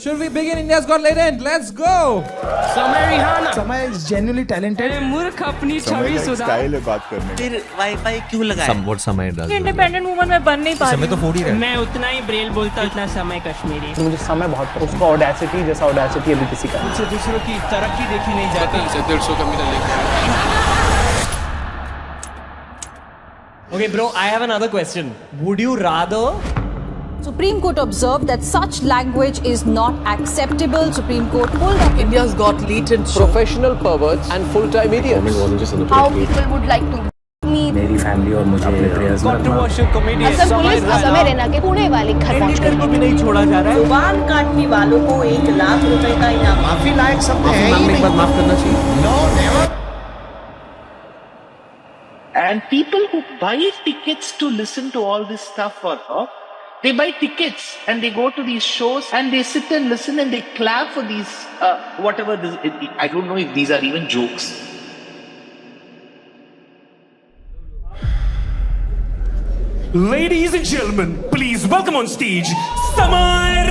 Should we begin India's Got Talent? Let's go! समय Rihanna समय is genuinely talented. मूर्ख अपनी छवि सुधार स्टाइल है बात करने फिर वाईफाई क्यों लगाया? Somewhat समय does. इंडिपेंडेंट वुमन में बन नहीं पा रही समय तो फोड़ ही रहा है. मैं उतना ही ब्रेल बोलता उतना समय कश्मीरी मुझे समय बहुत पसंद, उसका ऑडेसिटी जैसा ऑडेसिटी अभी किसी का नहीं। मुझसे दूसरों की तरक्की देखी नहीं जाती. Okay, bro, I have another question. Would you rather Supreme Court observed that such language is not acceptable. Supreme Court pulled up India's got latent professional perverts and full-time idiots. How people would like to meet. मेरी family और मुझे अपने prayers में controversial comedy Assam police Assam Raina के पुणे वाले घर पहुंच गई। को भी नहीं छोड़ा जा रहा है. जुबान काटने वालों को 1 लाख रुपए का इनाम. माफी लायक सब है ही मांगने के बाद नहीं। माफ करना चाहिए. And people who buy tickets to listen to all this stuff for her, they buy tickets and they go to these shows and they sit and listen and they clap for these, whatever this, I don't know if these are even jokes. Ladies and gentlemen, please welcome on stage, Samar.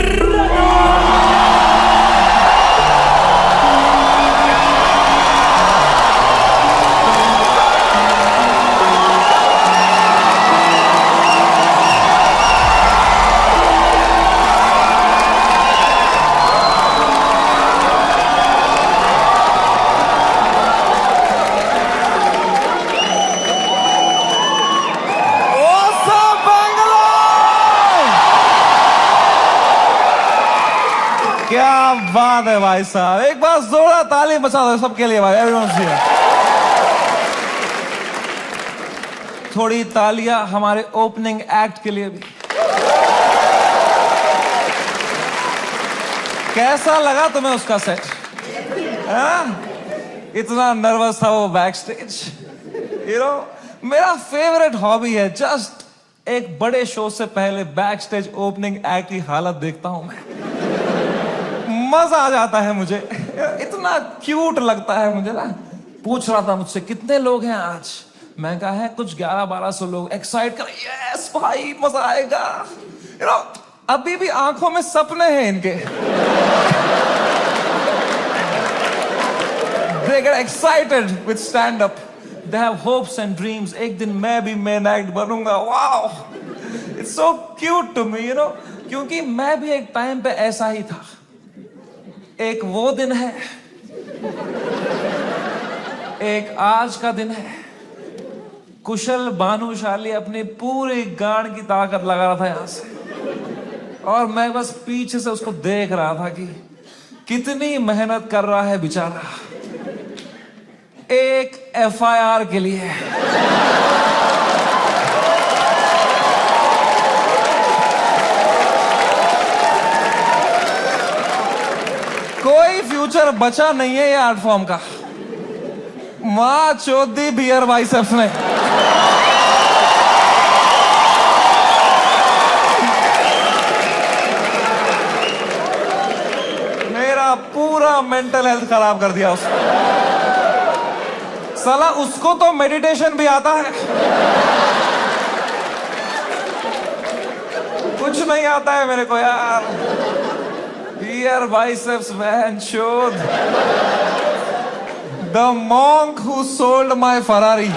क्या बात है भाई साहब, एक बार जोरदार ताली बजा दो सबके लिए भाई. Everyone's here. थोड़ी तालियां हमारे ओपनिंग एक्ट के लिए भी. कैसा लगा तुम्हें उसका सेट? इतना नर्वस था वो बैक स्टेज. मेरा फेवरेट हॉबी है जस्ट एक बड़े शो से पहले बैक स्टेज ओपनिंग एक्ट की हालत देखता हूं मैं. मजा आ जाता है मुझे, इतना क्यूट लगता है मुझे ना. पूछ रहा था मुझसे कितने लोग हैं आज, मैं कहा है कुछ 1100-1200 लोग. एक्साइट कर, यस भाई मजा आएगा. अभी भी आंखों में सपने हैं इनके. They get excited with stand up. They have hopes and dreams. एक दिन मैं भी मेन एक्ट बनूंगा. Wow, it's so cute to me, क्योंकि मैं भी एक टाइम पे ऐसा ही था. एक वो दिन है, एक आज का दिन है. कुशल भानुशाली अपनी पूरी गांड की ताकत लगा रहा था यहां से, और मैं बस पीछे से उसको देख रहा था कि कितनी मेहनत कर रहा है बेचारा एक FIR के लिए. कोई फ्यूचर बचा नहीं है ये आर्ट फॉर्म का. मां चौधी बियर बाइसेप्स ने. मेरा पूरा मेंटल हेल्थ खराब कर दिया उसने. साला उसको तो मेडिटेशन भी आता है, कुछ नहीं आता है मेरे को यार. Beer biceps, man, showed. The monk who sold my Ferrari.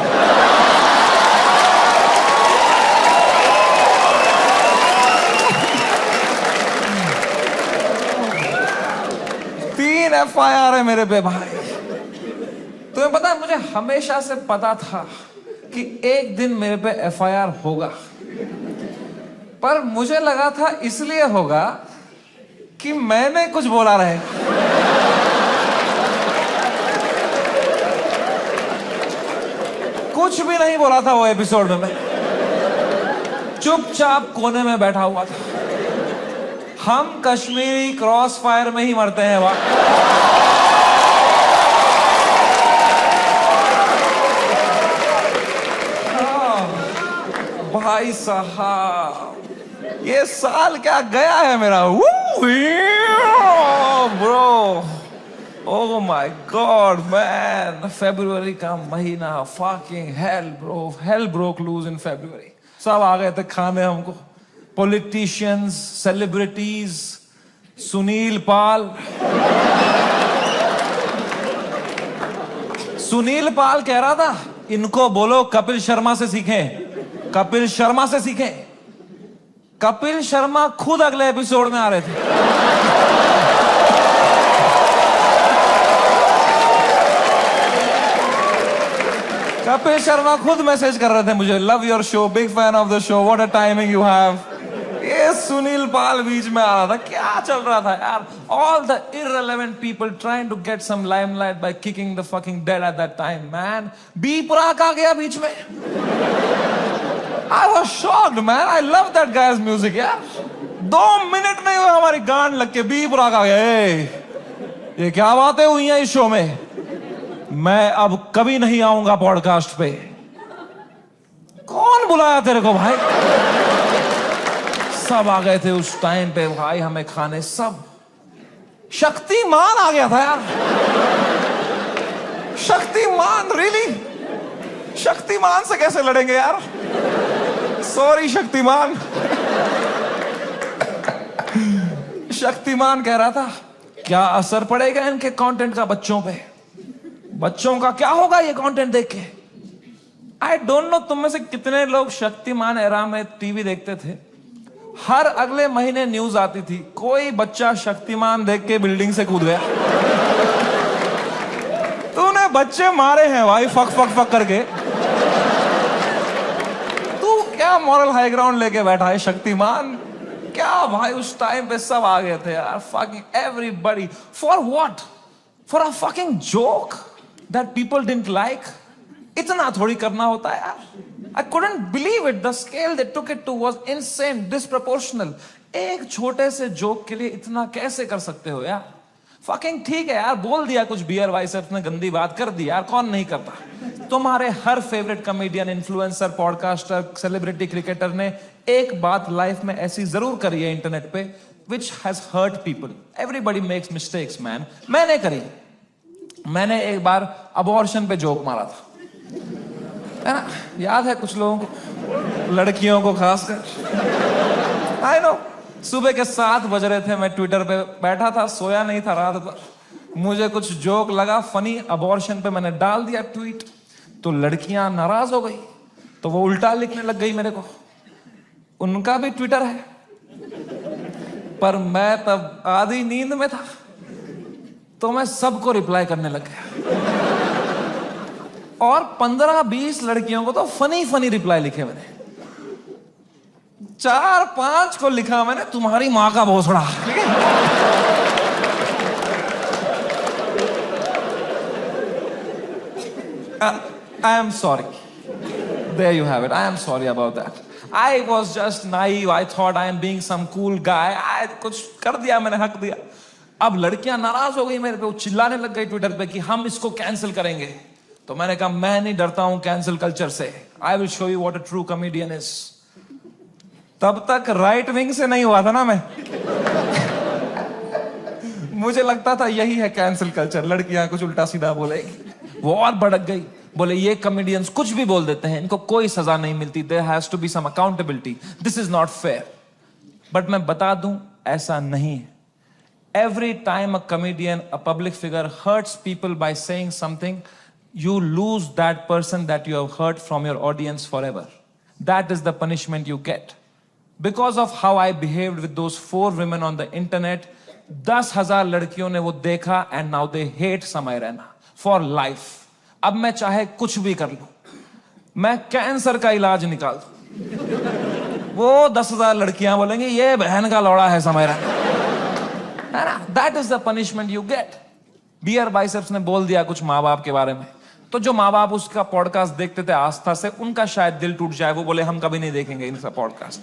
3 FIR है मेरे पे भाई. तुम्हें पता है मुझे हमेशा से पता था कि एक दिन मेरे पे FIR होगा, पर मुझे लगा था इसलिए होगा कि मैंने कुछ बोला रहे. कुछ भी नहीं बोला था वो एपिसोड में. मैं चुपचाप कोने में बैठा हुआ था. हम कश्मीरी क्रॉस फायर में ही मरते हैं वहां. भाई साहब, ये साल क्या गया है मेरा. Bro, oh my god man, फरवरी का महीना, fucking hell bro, hell broke loose in February. सब आ गए थे खाने हमको. पॉलिटिशियंस, सेलिब्रिटीज, सुनील पाल कह रहा था इनको बोलो कपिल शर्मा से सीखें, कपिल शर्मा से सीखें। कपिल शर्मा खुद अगले एपिसोड में आ रहे थे। कपिल शर्मा खुद मैसेज कर रहे थे मुझे, love your show, big fan of the show, what a timing you have. ये सुनील पाल बीच में आ रहा था, क्या चल रहा था यार? All the irrelevant people trying to get some limelight by kicking the fucking dead at that time, man. B Praak आ गया बीच में। I was shocked, man. I love that guy's music, यार। 2 मिनट नहीं हुए हमारी गांड लग के बी प्राक आ गया। ये क्या बातें हुई हैं इस शो में? मैं अब कभी नहीं आऊंगा पॉडकास्ट पे। कौन बुलाया तेरे को भाई? सब आ गए थे उस टाइम पे भाई हमें खाने, सब। शक्तिमान आ गया था यार। शक्तिमान, रियली? शक्तिमान से कैसे लड़ेंगे यार? सॉरी शक्तिमान। शक्तिमान कह रहा था क्या असर पड़ेगा इनके कंटेंट का बच्चों पे? बच्चों का क्या होगा ये कंटेंट देख के? आई डोंट नो तुम में से कितने लोग शक्तिमान एरा में टीवी देखते थे। हर अगले महीने न्यूज आती थी कोई बच्चा शक्तिमान देख के बिल्डिंग से कूद गया। तूने बच्चे मारे हैं भाई फक फक फक करके। तू क्या मॉरल हाई ग्राउंड लेके बैठा है शक्तिमान? क्या भाई उस टाइम पे सब आ गए थे यार, fucking everybody. For what? For a fucking joke that people didn't like. इतना थोड़ी करना होता है यार। I couldn't believe it. The scale they took it to was insane, disproportional. एक छोटे से जोक के लिए इतना कैसे कर सकते हो यार? Fucking ठीक है यार, बोल दिया कुछ बियर बाइसेप्स ने, गंदी बात कर दी यार, कौन नहीं करता? तुम्हारे हर favourite comedian, influencer, podcaster, celebrity, cricketer ने एक बात लाइफ में ऐसी जरूर करी है इंटरनेट पे, which has hurt people. Everybody makes mistakes, man. मैंने करी। मैंने एक बार अबॉर्शन पे जोक मारा था, है ना? याद है कुछ लोगों को, लड़कियों को खासकर। आई नो, सुबह के 7 बज रहे थे, मैं ट्विटर पे बैठा था, सोया नहीं था रात भर। मुझे कुछ जोक लगा फनी अबॉर्शन पे, मैंने डाल दिया ट्वीट, तो लड़कियां नाराज हो गई, तो वो उल्टा लिखने लग गई मेरे को। उनका भी ट्विटर है, पर मैं तब आधी नींद में था, तो मैं सबको रिप्लाई करने लग गया। और 15-20 लड़कियों को तो फनी फनी रिप्लाई लिखे मैंने। 4-5 को लिखा मैंने तुम्हारी मां का भोसड़ा। I am sorry. There you have it. I am sorry about that. I was just naive. I thought I am being some cool guy. I कुछ कर दिया मैंने, हक दिया। अब लड़कियां नाराज हो गई मेरे पे, वो चिल्लाने लग गई ट्विटर पे कि हम इसको कैंसिल करेंगे। तो मैंने कहा मैं नहीं डरता हूं कैंसिल कल्चर से। I will show you what a true comedian is. तब तक राइट विंग से नहीं हुआ था ना मैं। मुझे लगता था यही है कैंसिल कल्चर, लड़कियां कुछ उल्टा सीधा बोलेगी। वो और भड़क गई, बोले ये कॉमेडियंस कुछ भी बोल देते हैं, इनको कोई सजा नहीं मिलती, there has to be some accountability, this is not fair. बट मैं बता दूं ऐसा नहीं है। Every time a comedian, a public figure hurts people by saying something, you lose that person that you have hurt from your audience forever. That is the punishment you get. Because of how I behaved with those 4 women on the internet, 10,000 लड़कियों ने वो देखा and now they hate समय Raina for life. अब मैं चाहे कुछ भी कर लूं, मैं कैंसर का इलाज निकाल दूं, वो 10,000 लड़कियां बोलेंगी ये बहन का लौड़ा है Samay Raina. That is the punishment you get. Beer biceps ने बोल दिया कुछ माँ बाप के बारे में, तो जो माँ बाप उसका पॉडकास्ट देखते थे आस्था से, उनका शायद दिल टूट जाए, वो बोले हम कभी नहीं देखेंगे इनका podcast.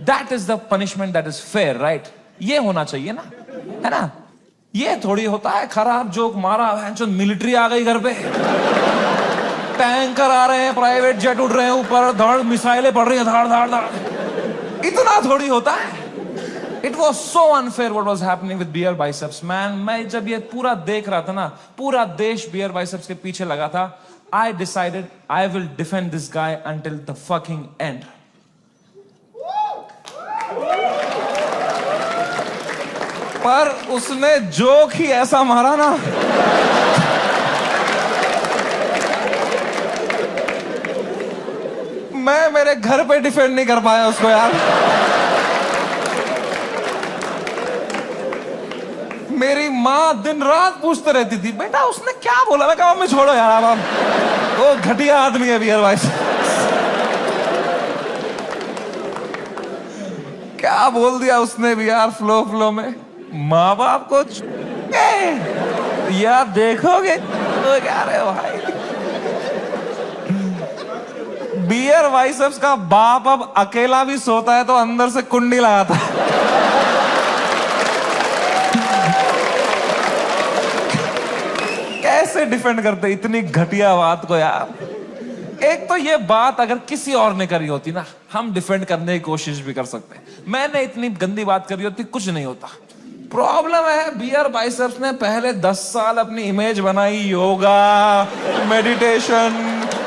That is the punishment that is fair, right? ये होना चाहिए ना, है ना? ये थोड़ी होता है खराब जोक मारा है, जो मिलिट्री आ गई घर पे, टैंकर आ रहे हैं, प्राइवेट जेट उड़ रहे हैं ऊपर, धड़ मिसाइलें पड़ रही हैं, धाड़ धाड़ धाड़, इतना थोड़ी होता है। It was so unfair what was happening with beer biceps, man. मैं जब ये पूरा देख रहा था ना, पूरा देश beer biceps के पीछे लगा था, I decided I will defend this guy until the fucking end. पर उसने जोक ही ऐसा मारा ना, मैं मेरे घर पे डिफेंड नहीं कर पाया उसको यार। मेरी माँ दिन रात पूछते रहती थी, बेटा उसने क्या बोला? मैं कहा मम्मी छोड़ो यार, अब वो घटिया आदमी है बियर वाइस। क्या बोल दिया उसने भी यार फ्लो में। माँ बाप को यार देखोगे तो क्या रहे भाई, बियर वाइसेप्स का बाप अब अकेला भी सोता है तो अंदर से कुंडी लगाता है। कैसे डिफेंड करते इतनी घटिया बात को यार। एक तो ये बात अगर किसी और ने करी होती ना, हम डिफेंड करने की कोशिश भी कर सकते। मैंने इतनी गंदी बात करी होती, कुछ नहीं होता। प्रॉब्लम है बियर बाइसेप्स ने पहले 10 साल अपनी इमेज बनाई, योगा, मेडिटेशन,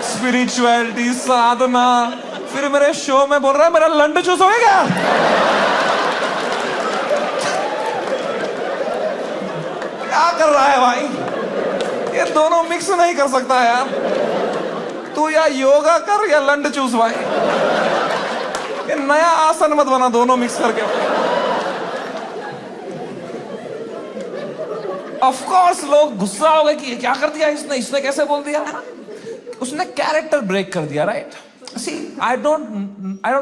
स्पिरिचुअलिटी, साधना, फिर मेरे शो में बोल रहा है मेरा लंड चूस हो गया। क्या कर रहा है भाई? ये दोनों मिक्स नहीं कर सकता यार। तू या योगा कर या लंड चूस भाई। ये नया आसन मत बना दोनों मिक्स करके। ऑफ कोर्स लोग गुस्सा हो गए कि क्या कर दिया इसने कैसे बोल दिया है ना। उसने कैरेक्टर ब्रेक कर दिया, right? See I don't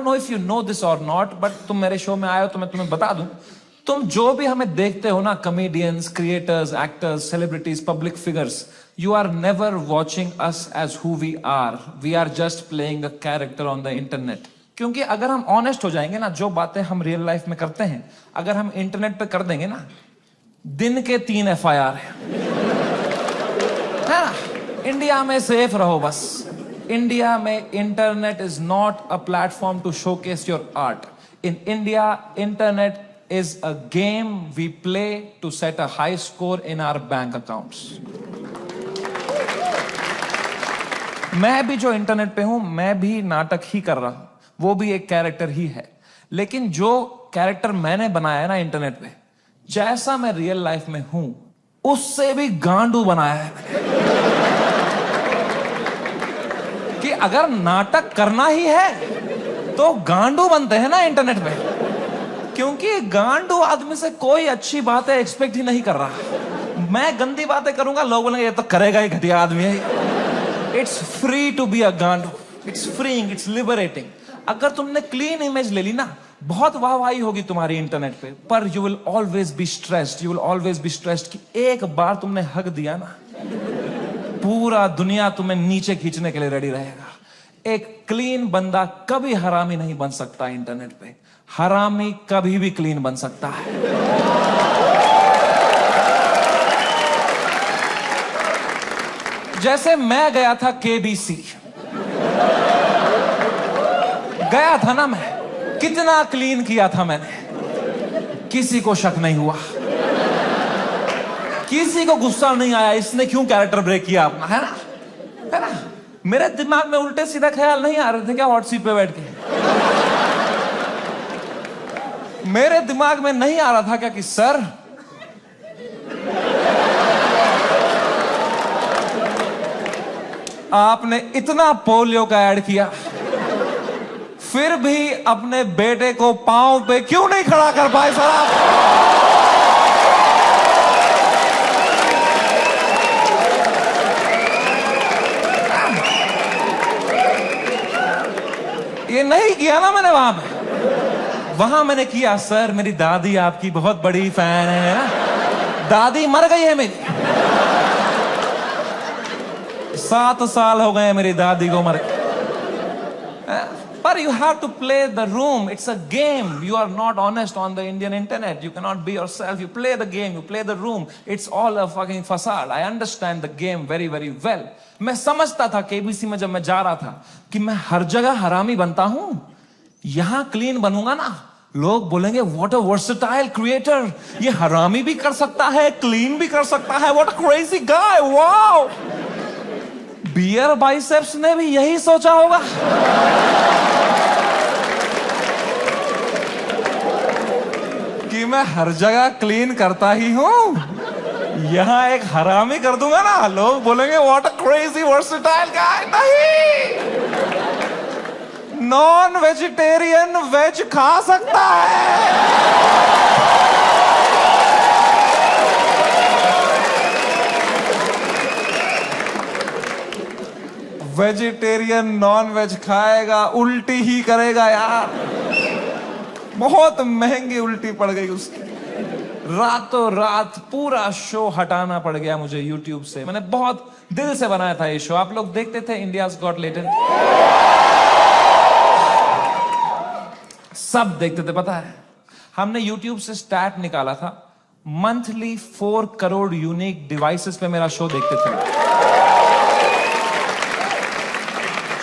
know if you know this or not, but तुम मेरे शो में आए हो तो मैं तुम्हें बता दूं, तुम जो भी हमें देखते हो ना, comedians, creators, actors, celebrities, public figures, you are never watching us as who we are. We are just playing a character on the internet. क्योंकि अगर हम ऑनेस्ट हो जाएंगे ना, जो बातें हम रियल लाइफ में करते हैं अगर हम इंटरनेट पे कर देंगे ना, दिन के 3 FIR है ना। इंडिया में सेफ रहो बस। इंडिया में internet is not a platform to showcase your art. In India internet is a game we play to set a high score in our bank accounts. मैं भी जो इंटरनेट पे हूं, मैं भी नाटक ही कर रहा हूं, वो भी एक कैरेक्टर ही है। लेकिन जो कैरेक्टर मैंने बनाया है ना इंटरनेट पे, जैसा मैं रियल लाइफ में हूं उससे भी गांडू बनाया है कि अगर नाटक करना ही है तो गांडू बनते हैं ना इंटरनेट पे। क्योंकि गांडू आदमी से कोई अच्छी बातें एक्सपेक्ट ही नहीं कर रहा। मैं गंदी बातें करूंगा, लोग बोलेंगे ये तो करेगा ही, घटिया आदमी है। It's free to be a गांडू, इट्स फ्रीइंग, इट्स लिबरेटिंग। अगर तुमने क्लीन इमेज ले ली ना, बहुत वाहवाही होगी तुम्हारी इंटरनेट पे, पर you will always be stressed. You will always be stressed कि एक बार तुमने हक दिया ना, पूरा दुनिया तुम्हें नीचे खींचने के लिए रेडी रहेगा। एक क्लीन बंदा कभी हरामी नहीं बन सकता इंटरनेट पे। हरामी कभी भी क्लीन बन सकता है। जैसे मैं गया था KBC, गया था ना मैं, कितना क्लीन किया था मैंने, किसी को शक नहीं हुआ, किसी को गुस्सा नहीं आया इसने क्यों कैरेक्टर ब्रेक किया अपना, है ना। मेरे दिमाग में उल्टे सीधा ख्याल नहीं आ रहे थे क्या हॉट सीट पे बैठ के? मेरे दिमाग में नहीं आ रहा था क्या कि सर आपने इतना पोलियो का ऐड किया, फिर भी अपने बेटे को पांव पे क्यों नहीं खड़ा कर पाए सर आप? ये नहीं किया ना मैंने वहां पे। वहां मैंने किया, सर मेरी दादी आपकी बहुत बड़ी फैन है ना, दादी मर गई है मेरी, 7 साल हो गए मेरी दादी को मरे। पर you have to play the room. It's a game. You are not honest on the Indian internet. You cannot be yourself. You play the game. You play the room. It's all a fucking facade. I understand the game very, very well. मैं समझता था KBC में जब मैं जा रहा था कि मैं हर जगह हरामी बनता हूं, यहां क्लीन बनूंगा ना, लोग बोलेंगे व्हाट अ वर्सेटाइल क्रिएटर, ये हरामी भी कर सकता है, क्लीन भी कर सकता है, what a crazy guy, wow. Beer biceps ने भी यही सोचा होगा। कि मैं हर जगह क्लीन करता ही हूं, यहां एक हरामी कर दूंगा ना, लोग बोलेंगे व्हाट अ क्रेजी वर्सेटाइल गाय। नहीं, नॉन वेजिटेरियन वेज खा सकता है। वेजिटेरियन नॉन वेज खाएगा, उल्टी ही करेगा यार। बहुत महंगी उल्टी पड़ गई उसकी, रातों रात पूरा शो हटाना पड़ गया मुझे YouTube से। मैंने बहुत दिल से बनाया था ये शो, आप लोग देखते थे इंडियाज गॉट टैलेंट, सब देखते थे। पता है हमने YouTube से स्टैट निकाला था, मंथली 4 करोड़ यूनिक डिवाइसेस पे मेरा शो देखते थे।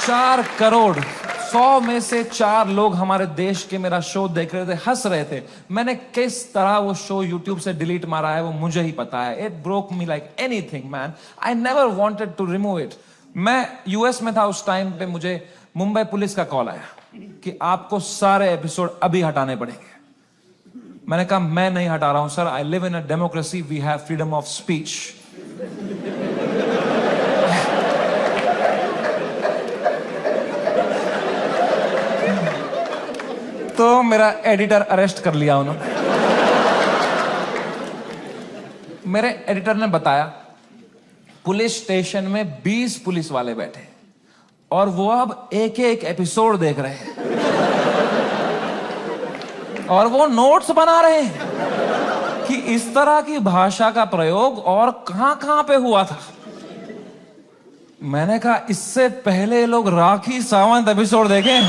4 करोड़, 100 में से 4 लोग हमारे देश के मेरा शो देख रहे थे, हंस रहे थे। मैंने किस तरह वो शो YouTube से डिलीट मारा है वो मुझे ही पता है। It broke me like anything man, I never wanted to remove it. मैं यूएस में था उस टाइम पे, मुझे मुंबई पुलिस का कॉल आया कि आपको सारे एपिसोड अभी हटाने पड़ेंगे। मैंने कहा मैं नहीं हटा रहा हूं sir, I live in a democracy, we have freedom of speech. तो मेरा एडिटर अरेस्ट कर लिया उन्होंने। मेरे एडिटर ने बताया पुलिस स्टेशन में 20 पुलिस वाले बैठे और वो अब एक एक एपिसोड देख रहे हैं और वो नोट्स बना रहे हैं कि इस तरह की भाषा का प्रयोग और कहां पे हुआ था। मैंने कहा इससे पहले लोग राखी सावंत एपिसोड देखें,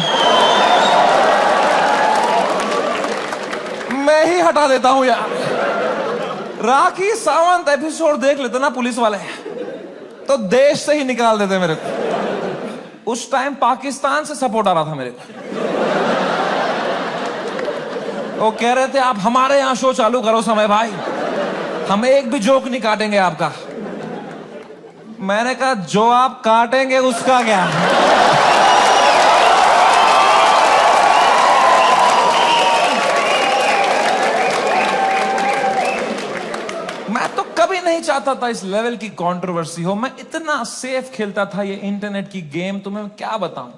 मैं ही हटा देता हूं यार। राखी सावंत एपिसोड देख लेते ना पुलिस वाले तो देश से ही निकाल देते मेरे को। उस टाइम पाकिस्तान से सपोर्ट आ रहा था मेरे को, वो कह रहे थे आप हमारे यहां शो चालू करो समय भाई, हम एक भी जोक नहीं काटेंगे आपका। मैंने कहा जो आप काटेंगे उसका क्या। मैं तो कभी नहीं चाहता था इस लेवल की कंट्रोवर्सी हो। मैं इतना सेफ खेलता था ये इंटरनेट की गेम, तुम्हें क्या बताऊं।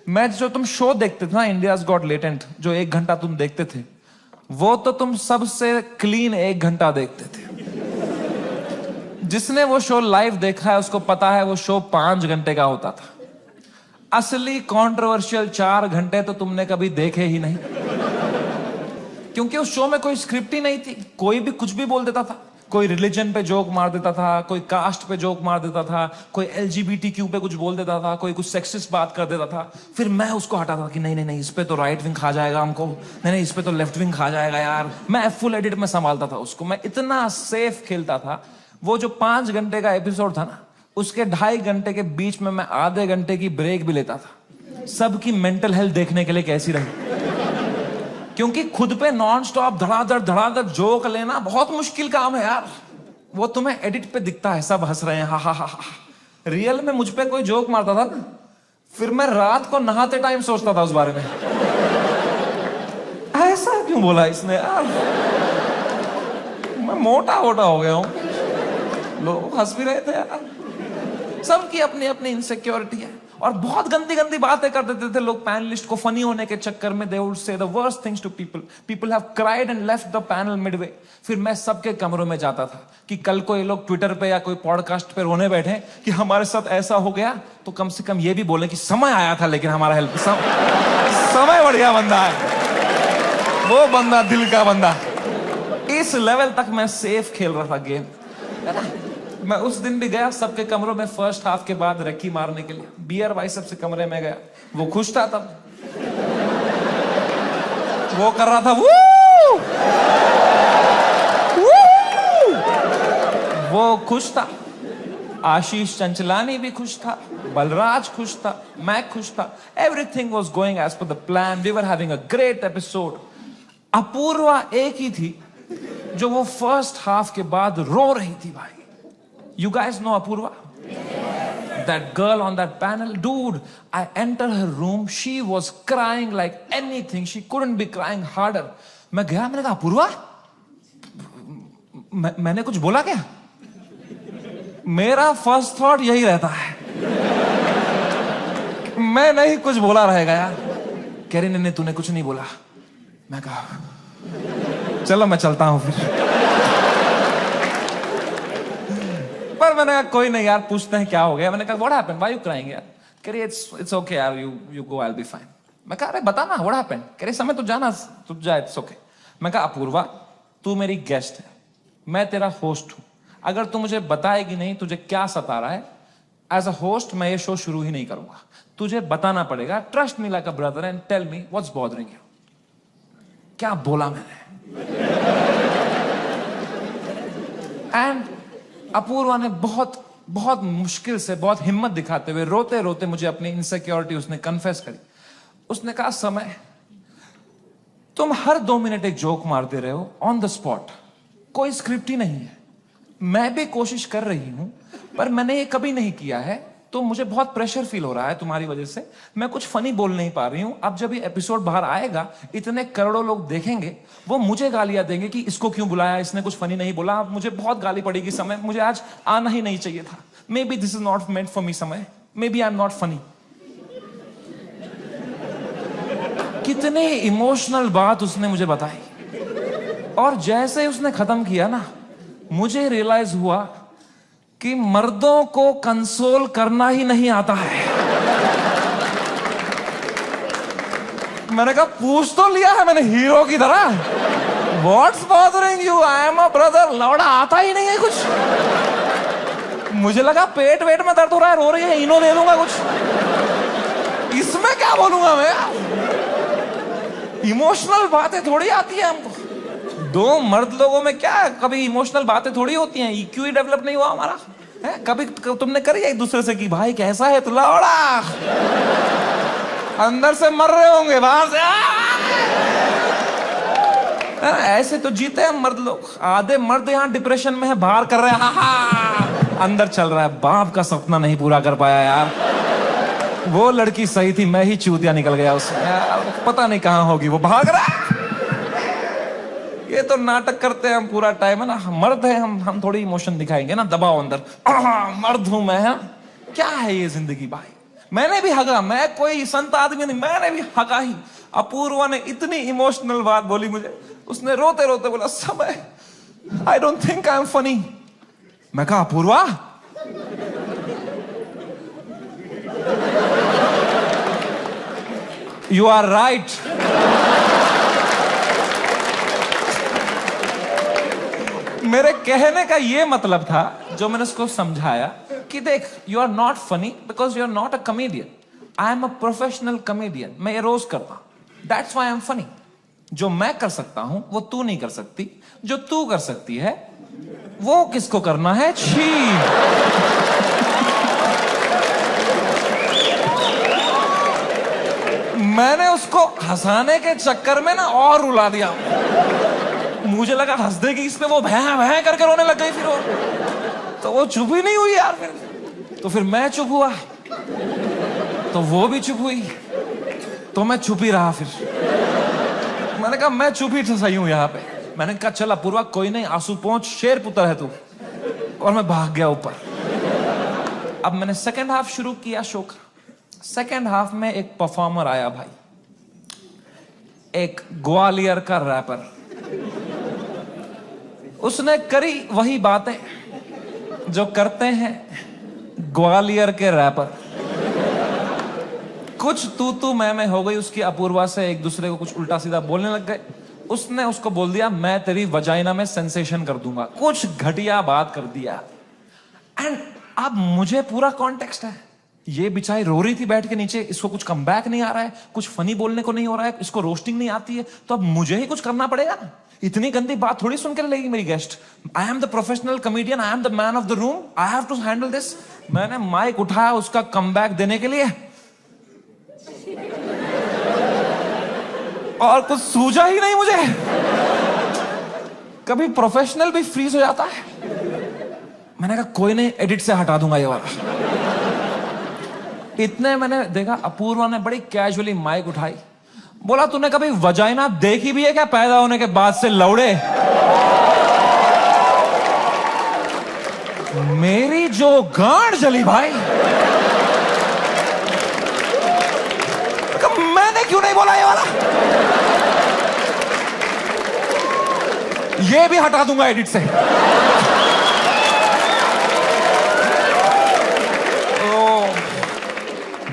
मैं जो तुम शो देखते थे ना इंडियाज गॉट टैलेंट, जो 1 घंटा तुम देखते थे, वो तो तुम सबसे क्लीन 1 घंटा देखते थे। जिसने वो शो लाइव देखा है उसको पता है वो शो 5 घंटे का होता था। असली कंट्रोवर्शियल 4 घंटे तो तुमने कभी देखे ही नहीं, क्योंकि उस शो में कोई स्क्रिप्ट ही नहीं थी। कोई भी कुछ भी बोल देता था, कोई रिलीजन पे जोक मार देता था, कोई कास्ट पे जोक मार देता था, कोई LGBTQ पे कुछ बोल देता था, कोई कुछ सेक्सिस्ट बात कर देता था। फिर मैं उसको हटाता था कि नहीं नहीं नहीं, इस पे तो राइट विंग खा जाएगा हमको, नहीं नहीं इस पे तो लेफ्ट विंग खा जाएगा यार। मैं फुल एडिट में संभालता था उसको, मैं इतना सेफ खेलता था। वो जो 5 घंटे का एपिसोड था ना, उसके 2.5 घंटे के बीच में मैं आधे घंटे की ब्रेक भी लेता था, सबकी मेंटल हेल्थ देखने के लिए कैसी रही। क्योंकि खुद पे नॉन स्टॉप धड़ाधड़ जोक लेना बहुत मुश्किल काम है यार। वो तुम्हें एडिट पे दिखता है सब हंस रहे हैं, हा हा हा हा। रियल में मुझ पे कोई जोक मारता था ना, फिर मैं रात को नहाते टाइम सोचता था उस बारे में, ऐसा क्यों बोला इसने यार, मैं मोटा हो गया हूं। लोग हंस भी रहे थे यार। सबकी अपनी अपनी इनसिक्योरिटी है और बहुत गंदी गंदी बातें कर देते थे लोग पैनलिस्ट को फनी होने के चक्कर में। They would say the worst things to people, people have cried and left the panel midway. फिर मैं सबके कमरों में जाता था कि कल को ये लोग ट्विटर पे या कोई पॉडकास्ट पे रोने बैठे कि हमारे साथ ऐसा हो गया, तो कम से कम ये भी बोले कि समय आया था लेकिन हमारा हेल्प समय बढ़िया बंदा है वो, बंदा दिल का बंदा। इस लेवल तक मैं सेफ खेल रहा था गेम। मैं उस दिन भी गया सबके कमरों में फर्स्ट हाफ के बाद रक्की मारने के लिए, बियर बाइसेप्स से कमरे में गया। वो खुश था तब, वो कर रहा था वू! वो खुश था। आशीष चंचलानी भी खुश था, बलराज खुश था, मैं खुश था। Everything was going as per the plan, we were having a great episode. Apoorva एक ही थी जो वो फर्स्ट हाफ के बाद रो रही थी भाई। You guys know Apurva? That girl on that panel? Dude, I entered her room. She was crying like anything. She couldn't be crying harder. मैं गया, मैंने कहा अपूर्वा मैंने कुछ बोला क्या? मेरा फर्स्ट थॉट यही रहता है, मैं नहीं कुछ बोला रहेगा यार। कह रही नहीं तूने कुछ नहीं बोला। मैं कहा चलो मैं चलता हूं फिर। पर मैंने कहा कोई नहीं यार, पूछते हैं क्या हो गया। मैंने कहा what happened, why you crying यार? कह रही इट्स ओके यार, you go, I will be fine. मैं कहा अरे बता ना व्हाट हैपेंड। कह रही समय तो जाना, तू जा, इट्स ओके। मैं कहा अपूर्वा तू मेरी गेस्ट है, मैं तेरा होस्ट हूं, अगर तू मुझे बताएगी नहीं तुझे क्या सता रहा है, एज अ होस्ट मैं ये शो शुरू ही नहीं करूंगा। तुझे बताना पड़ेगा, trust me like a brother and tell me what's bothering you. क्या बोला मैंने? एंड अपूर्वा ने बहुत बहुत मुश्किल से, बहुत हिम्मत दिखाते हुए, रोते रोते मुझे अपनी इनसिक्योरिटी उसने कन्फेस करी। उसने कहा समय तुम हर 2 मिनट एक जोक मारते रहे हो ऑन द स्पॉट, कोई स्क्रिप्ट ही नहीं है। मैं भी कोशिश कर रही हूं पर मैंने ये कभी नहीं किया है, तो मुझे बहुत प्रेशर फील हो रहा है तुम्हारी वजह से। मैं कुछ फनी बोल नहीं पा रही हूं। अब जब ये एपिसोड बाहर आएगा, इतने करोड़ों लोग देखेंगे, वो मुझे गालियां देंगे कि इसको क्यों बुलाया, इसने कुछ फनी नहीं बोला। मुझे बहुत गाली पड़ेगी समय, मुझे आज आना ही नहीं चाहिए था। Maybe this is not meant for me समय, maybe I am not funny. कितने इमोशनल बात उसने मुझे बताई, और जैसे उसने खत्म किया ना, मुझे रियलाइज हुआ कि मर्दों को कंसोल करना ही नहीं आता है। मैंने कहा पूछ तो लिया है मैंने हीरो की तरह, what's bothering you, I am a brother. लौड़ा आता ही नहीं है कुछ। मुझे लगा पेट वेट में दर्द हो रहा है, रो रही है, इनो दे दूंगा कुछ, इसमें क्या बोलूंगा मैं? इमोशनल बातें थोड़ी आती है हमको। 2 मर्द लोगों में क्या कभी इमोशनल बातें थोड़ी होती हैं? EQ ही डेवलप नहीं हुआ हमारा है? कभी तुमने करी एक दूसरे से कि भाई कैसा है तू? लौड़ा अंदर से मर रहे होंगे, बाहर से ऐसे तो जीते हैं मर्द लोग। आधे मर्द यहाँ डिप्रेशन में है, बाहर कर रहे हैं, अंदर चल रहा है बाप का सपना नहीं पूरा कर पाया यार। वो लड़की सही थी, मैं ही चूतिया निकल गया उसमें यार, पता नहीं कहां होगी, वो भाग रहा है। ये तो नाटक करते हैं हम पूरा टाइम, है ना। मर्द है हम थोड़ी इमोशन दिखाएंगे ना, दबाओ अंदर, मर्द हूं मैं, है? क्या है ये जिंदगी भाई? मैंने भी हगा, मैं कोई संत आदमी नहीं, मैंने भी हगा ही। अपूर्वा ने इतनी इमोशनल बात बोली मुझे, उसने रोते रोते बोला समय आई don't think I am funny. मैं कहा अपूर्वा यू आर राइट। मेरे कहने का ये मतलब था, जो मैंने उसको समझाया कि देख, you are not funny because you are not a comedian, I am a professional comedian. मैं ये रोज करता हूं, that's why I am funny. जो मैं कर सकता हूं वो तू नहीं कर सकती, जो तू कर सकती है वो किसको करना है? छी। मैंने उसको हंसाने के चक्कर में ना और रुला दिया। मुझे लगा हंस देगी इस पे, वो भैं भैं करके रोने लग गई। फिर वो तो वो चुप ही नहीं हुई यार। तो फिर मैं चुप हुआ, तो वो भी चुप हुई, तो मैं चुप ही रहा। फिर मैंने कहा मैं चुप ही सही हूं यहाँ पे। मैंने कहा चल अपूर्वा कोई नहीं, आंसू पहुंच, शेर पुत्र है तू। और मैं भाग गया ऊपर। अब मैंने सेकेंड हाफ शुरू किया शो का। सेकेंड हाफ में एक परफॉर्मर आया भाई, एक ग्वालियर का रैपर। उसने करी वही बातें जो करते हैं ग्वालियर के रैपर। कुछ तू मैं हो गई उसकी अपूर्वा से, एक दूसरे को कुछ उल्टा सीधा बोलने लग गए। उसने उसको बोल दिया मैं तेरी वजाइना में सेंसेशन कर दूंगा, कुछ घटिया बात कर दिया। एंड अब मुझे पूरा कॉन्टेक्स्ट है। ये बेचारी रो रही थी बैठ के नीचे, इसको कुछ कमबैक नहीं आ रहा है, कुछ फनी बोलने को नहीं हो रहा है, इसको रोस्टिंग नहीं आती है, तो अब मुझे ही कुछ करना पड़ेगा ना। इतनी गंदी बात थोड़ी सुन के लेगी मेरी guest. I am the professional comedian, I am the man of the room, I have to handle this. मैंने माइक उठाया उसका कमबैक देने के लिए, और कुछ सूझा ही नहीं मुझे। कभी प्रोफेशनल भी फ्रीज हो जाता है। मैंने कहा कोई नहीं, एडिट से हटा दूंगा ये वाला। इतने मैंने देखा अपूर्वा ने बड़ी कैजुअली माइक उठाई, बोला तूने कभी वजाइना देखी भी है क्या पैदा होने के बाद से लौड़े? मेरी जो गांड जली भाई, मैंने क्यों नहीं बोला ये वाला? ये भी हटा दूंगा एडिट से।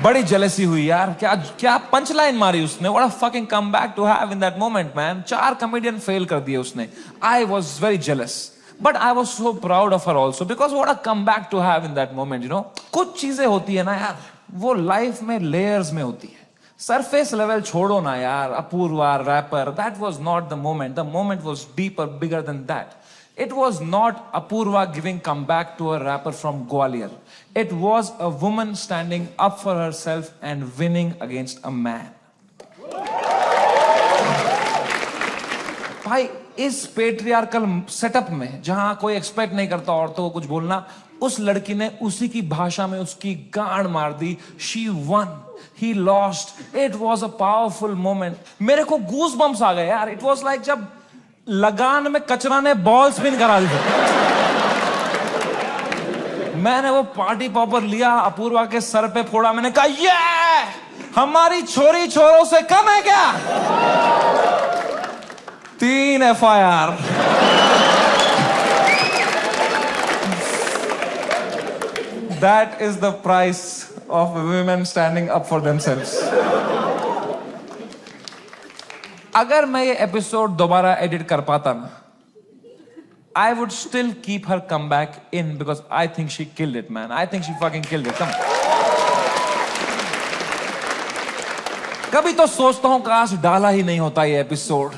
बड़ी जेलसी हुई यार। क्या क्या पंच लाइन मारी उसने। What a fucking comeback to have in that moment man. 4 comedian fail कर दिए उसने। I was very jealous but I was so proud of her also because what a comeback to have in that moment. You know, कुछ चीजें होती है ना यार, वो लाइफ में लेयर्स में होती है। सरफेस लेवल छोड़ो ना यार। Apoorva rapper, that was not the moment. The moment was deeper, bigger than that. It was not Apurva giving comeback to a rapper from Gwalior. It was a woman standing up for herself and winning against a man. भाई, इस patriarchal setup में जहां कोई expect नहीं करता औरतों को कुछ बोलना, उस लड़की ने उसी की भाषा में उसकी गांड मार दी. She won. He lost. It was a powerful moment. मेरे को गूज बम्स आ गए यार. It was like जब लगान में कचरा ने बॉल स्पिन करा दी. मैंने वो पार्टी पॉपर लिया, अपूर्वा के सर पे फोड़ा. मैंने कहा ये हमारी छोरी छोरों से कम है क्या? 3 FIR. That is the price of women standing up for themselves. अगर मैं ये एपिसोड दोबारा एडिट कर पाता ना, I would still keep her comeback in because I think she killed it, man. I think she fucking killed it. Come. कभी तो सोचता हूँ काश डाला ही नहीं होता ये एपिसोड.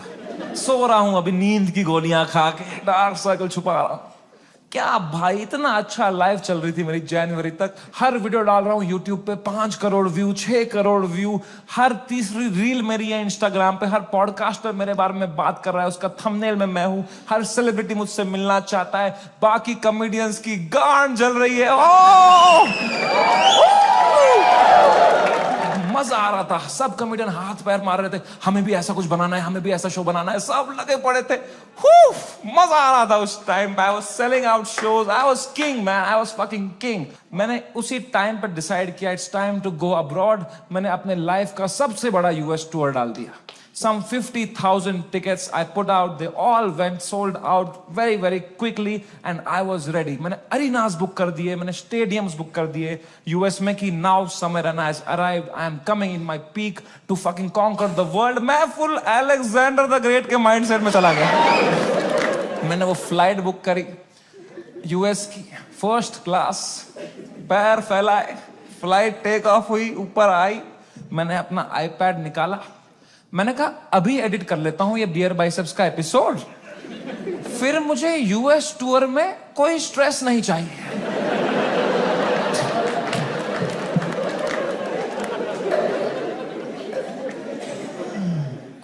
सो रहा हूँ अभी नींद की गोलियां खा के, डार्क सर्कल छुपा रहा हूँ. क्या भाई, इतना अच्छा लाइव चल रही थी मेरी जनवरी तक. हर वीडियो डाल रहा हूँ यूट्यूब पे, 5 करोड़ व्यू, 6 करोड़ व्यू. हर तीसरी रील मेरी है इंस्टाग्राम पे. हर पॉडकास्टर मेरे बारे में बात कर रहा है, उसका थंबनेल में मैं हूँ. हर सेलिब्रिटी मुझसे मिलना चाहता है. बाकी कॉमेडियंस की गांड जल रही है. मजा आ रहा था. सब कॉमेडियन हाथ पैर मार रहे थे, हमें भी ऐसा कुछ बनाना है, हमें भी ऐसा शो बनाना है. सब लगे पड़े थे. मजा आ रहा था उस टाइम पे. I was selling out shows. I was king man. I was fucking king. मैंने उसी टाइम पे डिसाइड किया it's time to go abroad. मैंने अपने लाइफ का सबसे बड़ा यूएस टूर डाल दिया. Some 50,000 tickets I put out. They all went sold out very, very quickly and I was ready. मैंने arenas book कर दिए, मैंने stadiums book कर दिए US में कि now summer and has arrived. I am coming in my peak to fucking conquer the world. मैं full Alexander the Great के mindset में चला गया. मैंने वो flight book करी US की, first class. पैर फैलाए, flight take off हुई, ऊपर आई. मैंने अपना iPad निकाला. मैंने कहा अभी एडिट कर लेता हूं ये बियर बाइसेप्स का एपिसोड, फिर मुझे यूएस टूर में कोई स्ट्रेस नहीं चाहिए.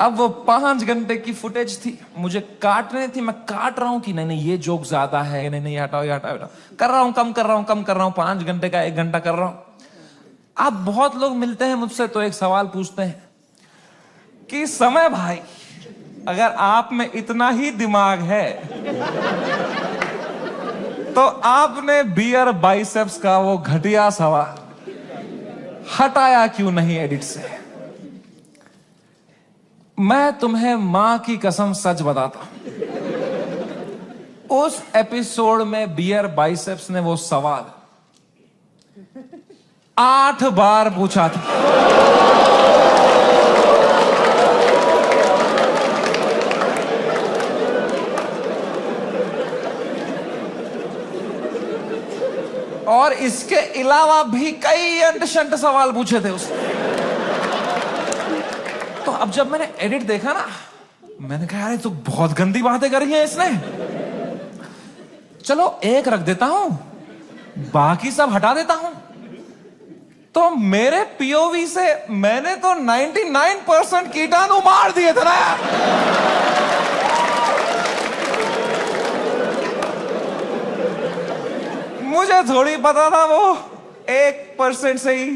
अब वो 5 घंटे की फुटेज थी, मुझे काटने थी. मैं काट रहा हूं कि नहीं ये जोक ज्यादा है, नहीं हटाओ ये हटाओ. कर रहा हूं, कम कर रहा हूं. 5 घंटे का 1 घंटा कर रहा हूं. अब बहुत लोग मिलते हैं मुझसे तो एक सवाल पूछते हैं कि समय भाई, अगर आप में इतना ही दिमाग है तो आपने बियर बाइसेप्स का वो घटिया सवाल हटाया क्यों नहीं एडिट से? मैं तुम्हें मां की कसम सच बताता हूं, उस एपिसोड में बियर बाइसेप्स ने वो सवाल 8 बार पूछा था. और इसके अलावा भी कई अंट-शंट सवाल पूछे थे उसने. तो अब जब मैंने एडिट देखा ना, मैंने कहा यार तो बहुत गंदी बातें करी हैं इसने. चलो एक रख देता हूं, बाकी सब हटा देता हूं. तो मेरे पीओवी से मैंने तो 99% कीटाणु मार दिए थे ना. मुझे थोड़ी पता था वो 1% से ही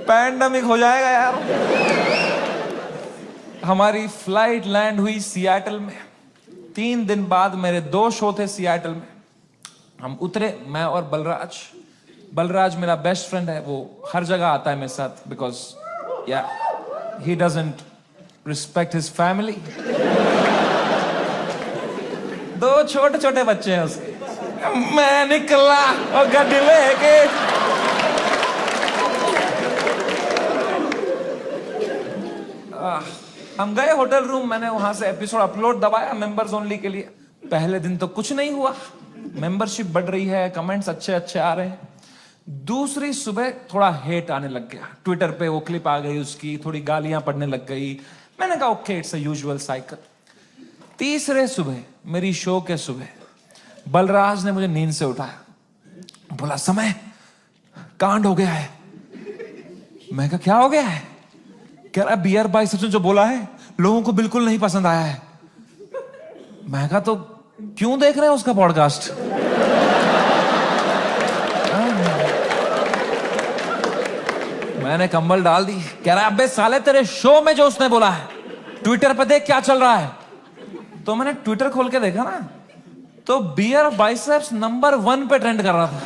पैंडेमिक हो जाएगा यार. हमारी फ्लाइट लैंड हुई सियाटल में. 3 दिन बाद मेरे 2 शो थे सियाटल में. हम उतरे, मैं और बलराज मेरा बेस्ट फ्रेंड है, वो हर जगह आता है मेरे साथ, बिकॉज या he doesn't respect his family. दो छोटे छोटे बच्चे हैं उसके। मैं निकला और गड्डी लेके, हम गए होटल रूम, मैंने वहां से एपिसोड अपलोड दबाया मेंबर्स ओनली के लिए। पहले दिन तो कुछ नहीं हुआ, मेंबरशिप बढ़ रही है, कमेंट्स अच्छे अच्छे आ रहे हैं। दूसरी सुबह थोड़ा हेट आने लग गया, ट्विटर पे वो क्लिप आ गई उसकी, थोड़ी गालियां पड़ने लग गई। मैंने कहा okay, it's a usual cycle. तीसरे सुबह, मेरी शो के सुबह, बलराज ने मुझे नींद से उठाया, बोला समय कांड हो गया है। मैं कहा क्या हो गया है? कह रहा बियर बाइसेप्स ने जो बोला है लोगों को बिल्कुल नहीं पसंद आया है। मैं कहा तो क्यों देख रहे हैं उसका पॉडकास्ट? मैंने कंबल डाल दी। कह रहा अबे साले तेरे शो में जो उसने बोला है ट्विटर पे देख क्या चल रहा है। तो मैंने ट्विटर खोल के देखा ना, तो बियर बाइसेप्स नंबर 1 पे ट्रेंड कर रहा था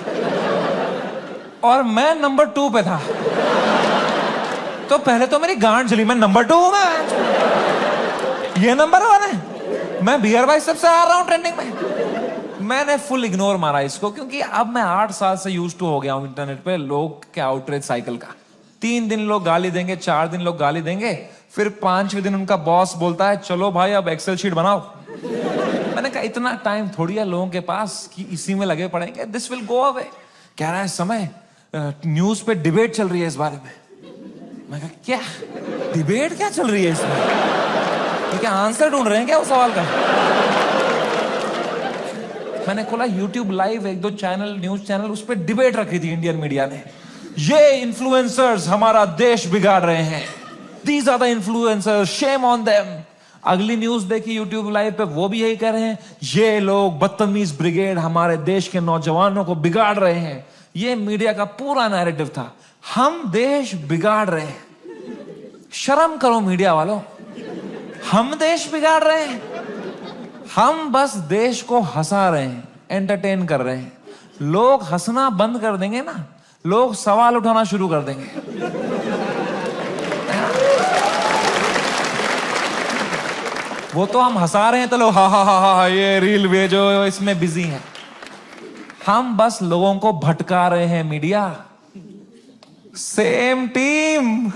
और मैं नंबर 2 पे था। तो पहले तो मेरी गांड जली, मैं नंबर 2 हूं, मैं ये नंबर 1 है, मैं बियर बाइसेप्स से आ रहा हूं ट्रेंडिंग में। मैंने फुल इग्नोर मारा इसको, क्योंकि अब मैं 8 साल से यूज्ड टू हो गया हूं इंटरनेट पे लोग के आउटरीच साइकिल का। 3 दिन लोग गाली देंगे, 4 दिन लोग गाली देंगे, फिर 5वें दिन उनका बॉस बोलता है चलो भाई अब एक्सेल शीट बनाओ। मैंने कहा इतना टाइम थोड़ी है लोगों के पास कि इसी में लगे पड़ेंगे, दिस विल गो अवे। कह रहा है समय न्यूज पे डिबेट चल रही है इस बारे में। मैं कहा क्या डिबेट क्या चल रही है इसमें? क्या आंसर ढूंढ रहे हैं क्या उस सवाल का? मैंने खोला YouTube live, 1-2 channel, news channel, उस पर डिबेट रखी थी इंडियन मीडिया ने। ये इन्फ्लुएंसर्स हमारा देश बिगाड़ रहे हैं, these are the influencers, shame on them. अगली न्यूज देखी YouTube लाइव पे, वो भी यही कह रहे हैं ये लोग बदतमीज ब्रिगेड हमारे देश के नौजवानों को बिगाड़ रहे हैं। ये मीडिया का पूरा नैरेटिव था, हम देश बिगाड़ रहे हैं। शर्म करो मीडिया वालों, हम देश बिगाड़ रहे हैं? हम बस देश को हंसा रहे हैं, एंटरटेन कर रहे हैं। लोग हंसना बंद कर देंगे ना, लोग सवाल उठाना शुरू कर देंगे। वो तो हम हंसा रहे हैं तो लोग हा हा हा हा ये रील भेजो, इसमें बिजी हैं। हम बस लोगों को भटका रहे हैं media. Same team.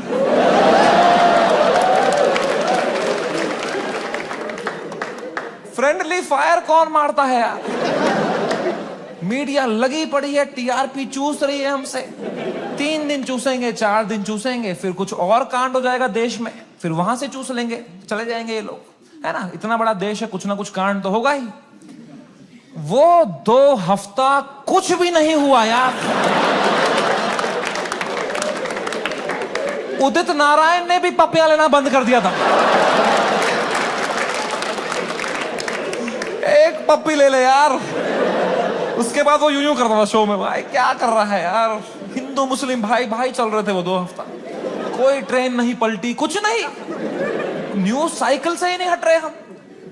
Friendly fire कौन मारता है यार? मीडिया लगी पड़ी है, टीआरपी चूस रही है हमसे। 3 दिन चूसेंगे, 4 दिन चूसेंगे, फिर कुछ और कांड हो जाएगा देश में, फिर वहां से चूस लेंगे, चले जाएंगे ये लोग, है ना? इतना बड़ा देश है, कुछ ना कुछ कांड तो होगा ही। वो 2 हफ्ता कुछ भी नहीं हुआ यार। उदित नारायण ने भी पपियां लेना बंद कर दिया था। एक पप्पी ले ले यार, उसके बाद वो यूं करता था शो में, भाई क्या कर रहा है यार? हिंदू मुस्लिम भाई भाई चल रहे थे वो 2 हफ्ता, कोई ट्रेन नहीं पलटी, कुछ नहीं, न्यूज साइकिल से ही नहीं हट रहे हम।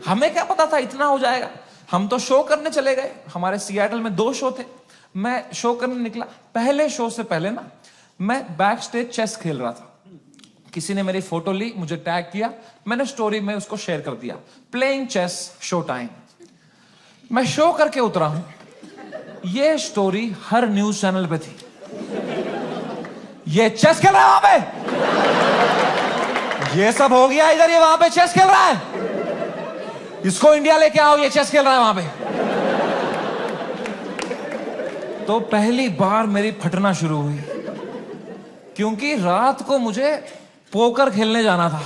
हमें क्या पता था इतना हो जाएगा? हम तो शो करने चले गए, हमारे सियाटल में 2 शो थे, मैं शो करने निकला। पहले शो से पहले ना मैं बैक स्टेज चेस खेल रहा था, किसी ने मेरी फोटो ली, मुझे टैग किया, मैंने स्टोरी में उसको शेयर कर दिया, प्लेइंग चेस शो टाइम। मैं शो करके उतरा हूं, ये स्टोरी हर न्यूज चैनल पे थी, ये चेस खेल रहा है वहां पे, ये सब हो गया इधर, ये वहां पे चेस खेल रहा है, इसको इंडिया लेके आओ, ये चेस खेल रहा है वहां पे। तो पहली बार मेरी फटना शुरू हुई, क्योंकि रात को मुझे पोकर खेलने जाना था।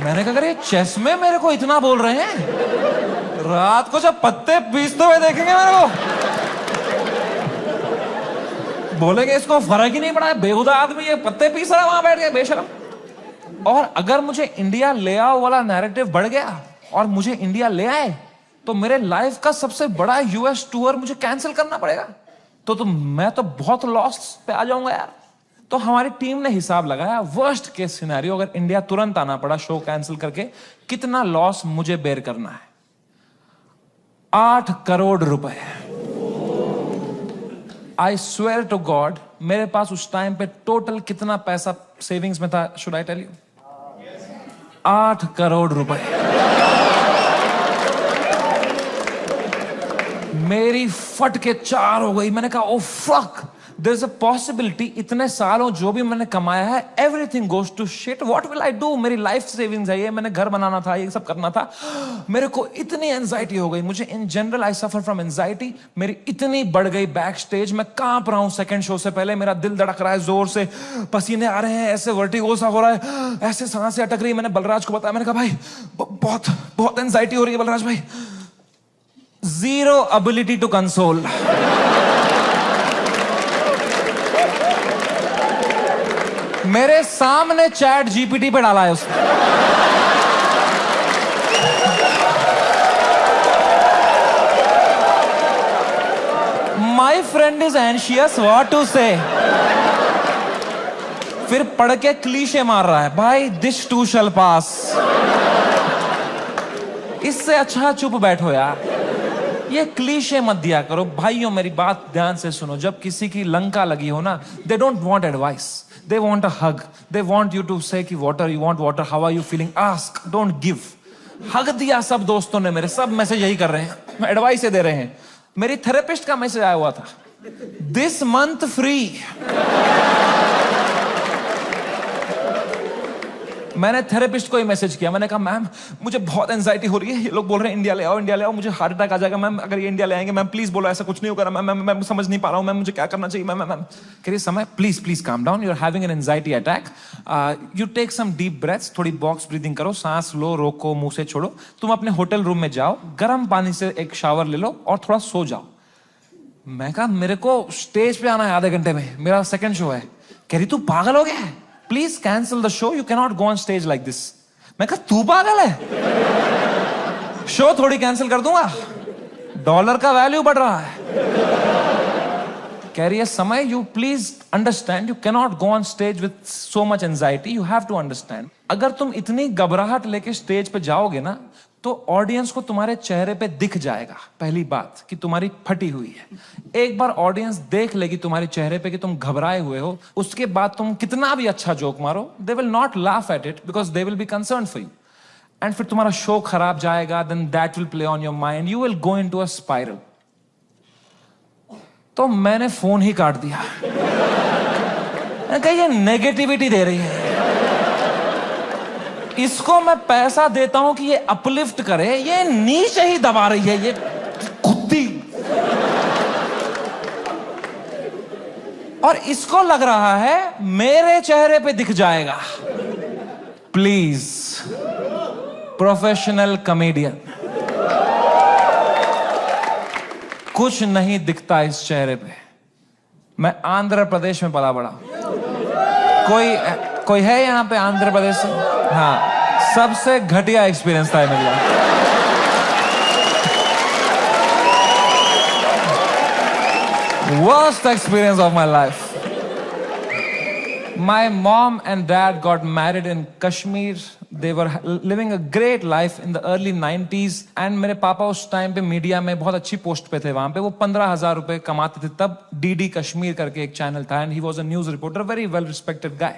मैंने कहा अरे चेस में मेरे को इतना बोल रहे हैं, रात को जब पत्ते पीसते हुए देखेंगे मेरे को, बोलेंगे इसको फर्क ही नहीं पड़ा है, बेहुदा आदमी ये पत्ते पीस रहा है वहां बैठ के, बेशरम। और अगर मुझे इंडिया ले आओ वाला नैरेटिव बढ़ गया और मुझे इंडिया ले आए, तो मेरे लाइफ का सबसे बड़ा यूएस टूर मुझे कैंसिल करना पड़ेगा। तो मैं तो बहुत लॉस पे आ जाऊंगा यार। तो हमारी टीम ने हिसाब लगाया, वर्स्ट केस सिनेरियो अगर इंडिया तुरंत आना पड़ा शो कैंसिल करके, कितना लॉस मुझे बेयर करना है? 8 करोड़ रुपए। आई स्वेयर टू गॉड, मेरे पास उस टाइम पे टोटल कितना पैसा सेविंग्स में था, should I tell you? 8 crore रुपए। मेरी फट के 4 हो गई। मैंने कहा oh fuck, there is a possibility इतने सालों जो भी मैंने कमाया है, everything goes to shit, what will I do? मेरी लाइफ सेविंग्स है ये, मैंने घर बनाना था, ये सब करना था। मेरे को इतनी एंजाइटी हो गई। मुझे in general I suffer from anxiety. मेरी इतनी बढ़ गई बैक स्टेज, मैं कांप रहा हूं सेकंड शो से पहले, मेरा दिल धड़क रहा है जोर से, पसीने आ रहे हैं, ऐसे वर्टिगो सा हो रहा है, ऐसे सांसें अटक रही है। मैंने बलराज को बताया, मैंने कहा भाई बहुत बहुत एंजाइटी हो रही है बलराज भाई। Zero ability to console. मेरे सामने चैट जीपीटी पे डाला है उसने। My friend is anxious, what to say? फिर पढ़ के क्लीशे मार रहा है, भाई this too shall pass. इससे अच्छा चुप बैठो यार, ये क्लीशे मत दिया करो। भाइयों मेरी बात ध्यान से सुनो, जब किसी की लंका लगी हो ना, they don't want advice, they want a hug, they want you to say कि water, you want water, how are you feeling, ask, don't give. Hug दिया सब दोस्तों ने मेरे, सब मैसेज यही कर रहे हैं, एडवाइस दे रहे हैं। मेरी थेरेपिस्ट का मैसेज आया हुआ था, दिस मंथ फ्री। मैंने थेरेपिस्ट को ही मैसेज किया, मैंने कहा मैम मुझे बहुत एंजाइटी हो रही है, ये लोग बोल रहे हैं इंडिया ले आओ, इंडिया ले आओ, मुझे हार्ट अटैक आ जाएगा मैम अगर ये इंडिया ले आएंगे। मैम प्लीज बोलो ऐसा कुछ नहीं होगा मैम, मैं समझ नहीं पा रहा हूँ मैम, मुझे क्या करना चाहिए मैम? मैम कह रही Samay please please calm down, you are having an anxiety attack, you take some deep breaths, थोड़ी बॉक्स ब्रीदिंग करो, सांस लो, रोको, मुंह से छोड़ो, तुम अपने होटल रूम में जाओ, गर्म पानी से एक शावर ले लो और थोड़ा सो जाओ। मैं कहा मेरे को स्टेज पे आना है आधे घंटे में, मेरा सेकंड शो है। कह रही तू पागल हो गया है, please cancel the show, you can not go on stage like this. मैं कहा तू पागल है, शो थोड़ी कैंसिल कर दूंगा, डॉलर का वैल्यू बढ़ रहा है। कह रही है समय you please understand, you can not go on stage with so much anxiety, you have to understand. अगर तुम इतनी घबराहट लेके स्टेज पे जाओगे ना, तो ऑडियंस को तुम्हारे चेहरे पे दिख जाएगा पहली बात कि तुम्हारी फटी हुई है। एक बार ऑडियंस देख लेगी तुम्हारे चेहरे पे कि तुम घबराए हुए हो, उसके बाद तुम कितना भी अच्छा जोक मारो, they will not laugh at it because they will be concern for you, and फिर तुम्हारा शो खराब जाएगा, then that will play on your mind, you will go into a spiral. तो मैंने फोन ही काट दिया। मैंने कहा ये नेगेटिविटी दे रही है, इसको मैं पैसा देता हूं कि ये अपलिफ्ट करे, ये नीचे ही दबा रही है, ये कुत्ती। और इसको लग रहा है मेरे चेहरे पे दिख जाएगा। प्लीज प्रोफेशनल कॉमेडियन, कुछ नहीं दिखता इस चेहरे पे। मैं आंध्र प्रदेश में पला बड़ा, कोई है यहां पे आंध्र प्रदेश से? हाँ, सबसे घटिया एक्सपीरियंस था मेरे लिए। Worst experience of my life. My mom and dad got married in Kashmir. They were living a great life in the early 90s. And मेरे पापा उस टाइम पे मीडिया में बहुत अच्छी पोस्ट पे थे वहां पे। वो 15,000 रुपए कमाते थे तब। DD कश्मीर करके एक चैनल था and he was a news reporter, very well respected guy.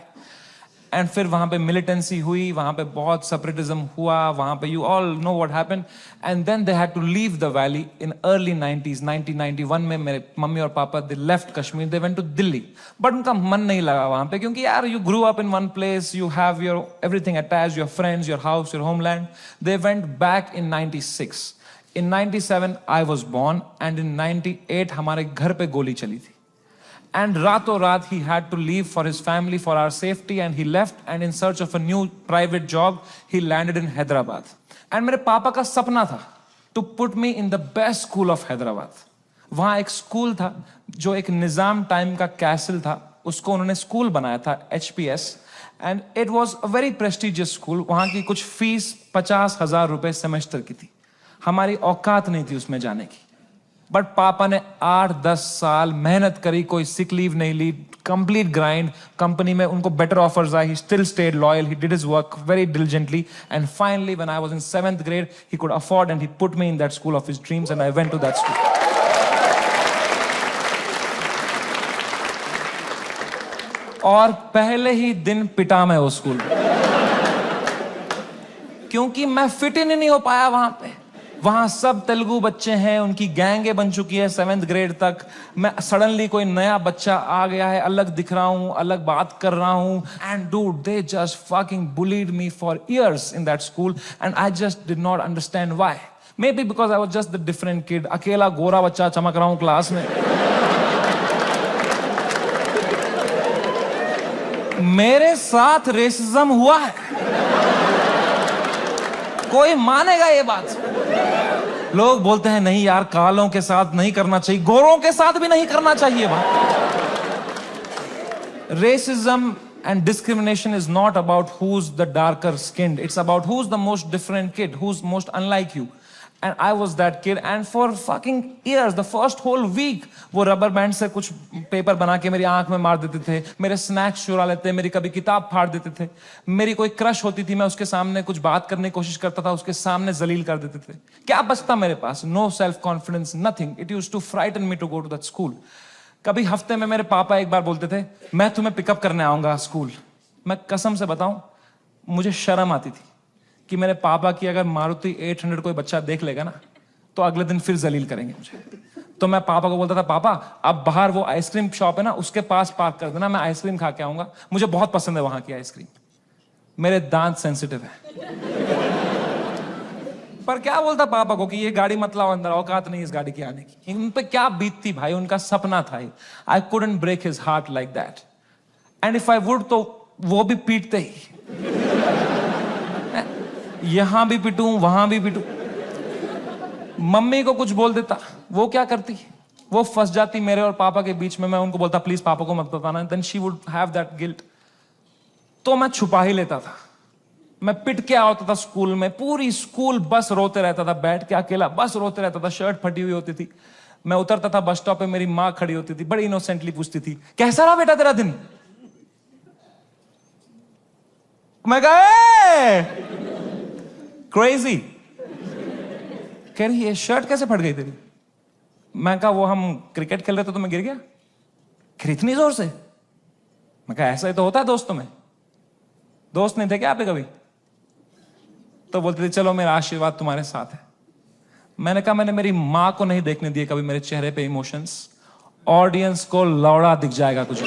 And फिर वहां पे मिलिटेंसी हुई, वहां पे बहुत सेपरेटिज्म हुआ, वहां पे you all know what happened, and then they had to leave the valley in early 90s। 1991 में मेरे मम्मी और पापा they left Kashmir, they went to Delhi, but उनका मन नहीं लगा वहां पे, क्योंकि यार you grew up in one place, you have your everything attached, your friends, your house, your homeland. They went back in 96। In 97 I was born and in 98 हमारे घर पे गोली चली थी। And rato raat he had to leave for his family, for our safety, and he left and in search of a new private job he landed in Hyderabad. And मेरे पापा का सपना था to put me in the best school of Hyderabad. वहाँ एक school था जो एक निजाम टाइम का कैसल था, उसको उन्होंने स्कूल बनाया था, HPS, and it was a very prestigious school. वहाँ की कुछ फीस 50,000 रुपए सेमेस्टर की थी, हमारी औकात नहीं थी उसमें जाने की। बट पापा ने 8-10 साल मेहनत करी, कोई सिक लीव नहीं ली, कंप्लीट ग्राइंड. कंपनी में उनको बेटर ऑफर्स आई. He still stayed loyal. He did his work very diligently, and finally when I was in 7th grade he could afford and he put me in that school of his dreams and I went to that school. और पहले ही दिन पिटा मैं उस school में, क्योंकि मैं fit in नहीं हो पाया वहां पे. वहां सब तेलुगु बच्चे हैं, उनकी गैंगे बन चुकी है 7th ग्रेड तक. मैं सडनली कोई नया बच्चा आ गया है, अलग दिख रहा हूं, अलग बात कर रहा हूं. And dude, they just fucking bullied me for years in that school and I just did not understand why. May be because I was just the different kid. अकेला गोरा बच्चा चमक रहा हूं क्लास में. मेरे साथ रेसिज्म हुआ है, कोई मानेगा ये बात? लोग बोलते हैं नहीं यार, कालों के साथ नहीं करना चाहिए, गोरों के साथ भी नहीं करना चाहिए. Racism and discrimination is not about who's the darker skinned. It's about who's the most different kid, who's most unlike you. And I was that kid. And for fucking years, the first whole week, वो rubber band से कुछ paper बना के मेरी आंख में मार देते थे, मेरे स्नैक्स चुरा लेते, मेरी कभी किताब फाड़ देते थे. मेरी कोई क्रश होती थी, मैं उसके सामने कुछ बात करने की कोशिश करता था, उसके सामने जलील कर देते थे. क्या बचता मेरे पास? No self confidence, nothing. It used to frighten me to go to that school. कभी हफ्ते में मेरे पापा एक बार बोलते थे, मैं तुम्हें पिकअप करने आऊंगा स्कूल. मैं कसम से बताऊं, मुझे शर्म आती थी कि मेरे पापा की अगर मारुति 800 कोई बच्चा देख लेगा ना, तो अगले दिन फिर जलील करेंगे मुझे. तो मैं पापा को बोलता था, पापा अब बाहर वो आइसक्रीम शॉप है ना, उसके पास पार्क कर देना, मैं आइसक्रीम खा के आऊंगा, मुझे बहुत पसंद है वहां की आइसक्रीम. मेरे दांत सेंसिटिव है. पर क्या बोलता पापा को कि ये गाड़ी मत लाओ अंदर, औकात नहीं इस गाड़ी की आने की. उन पे क्या बीतती भाई, उनका सपना था. I couldn't break his heart like that. And if I would, तो वो भी पीटते ही. यहां भी पिटूं, वहां भी पिटूं. मम्मी को कुछ बोल देता, वो क्या करती, वो फंस जाती मेरे और पापा के बीच में. मैं उनको बोलता प्लीज पापा को मत बताना. Then she would have that guilt. तो मैं छुपा ही लेता था. मैं पिट के आता था स्कूल में. पूरी स्कूल बस रोते रहता था, बैठ के अकेला बस रोते रहता था. शर्ट फटी हुई होती थी. मैं उतरता था बस स्टॉप पे, मेरी माँ खड़ी होती थी, बड़ी इनोसेंटली पूछती थी, कैसा रहा बेटा तेरा दिन? मैं कहा क्रेजी. कह रही ये शर्ट कैसे फट गई तेरी? मैं कहा वो हम क्रिकेट खेल रहे थे तो मैं गिर गया. फिर इतनी जोर से? मैं कहा ऐसा ही तो होता है दोस्तों में. दोस्त नहीं थे क्या आप कभी? तो बोलते थे चलो मेरा आशीर्वाद तुम्हारे साथ है. मैंने कहा मैंने मेरी मां को नहीं देखने दिए कभी मेरे चेहरे पे इमोशंस. ऑडियंस को लौड़ा दिख जाएगा कुछ.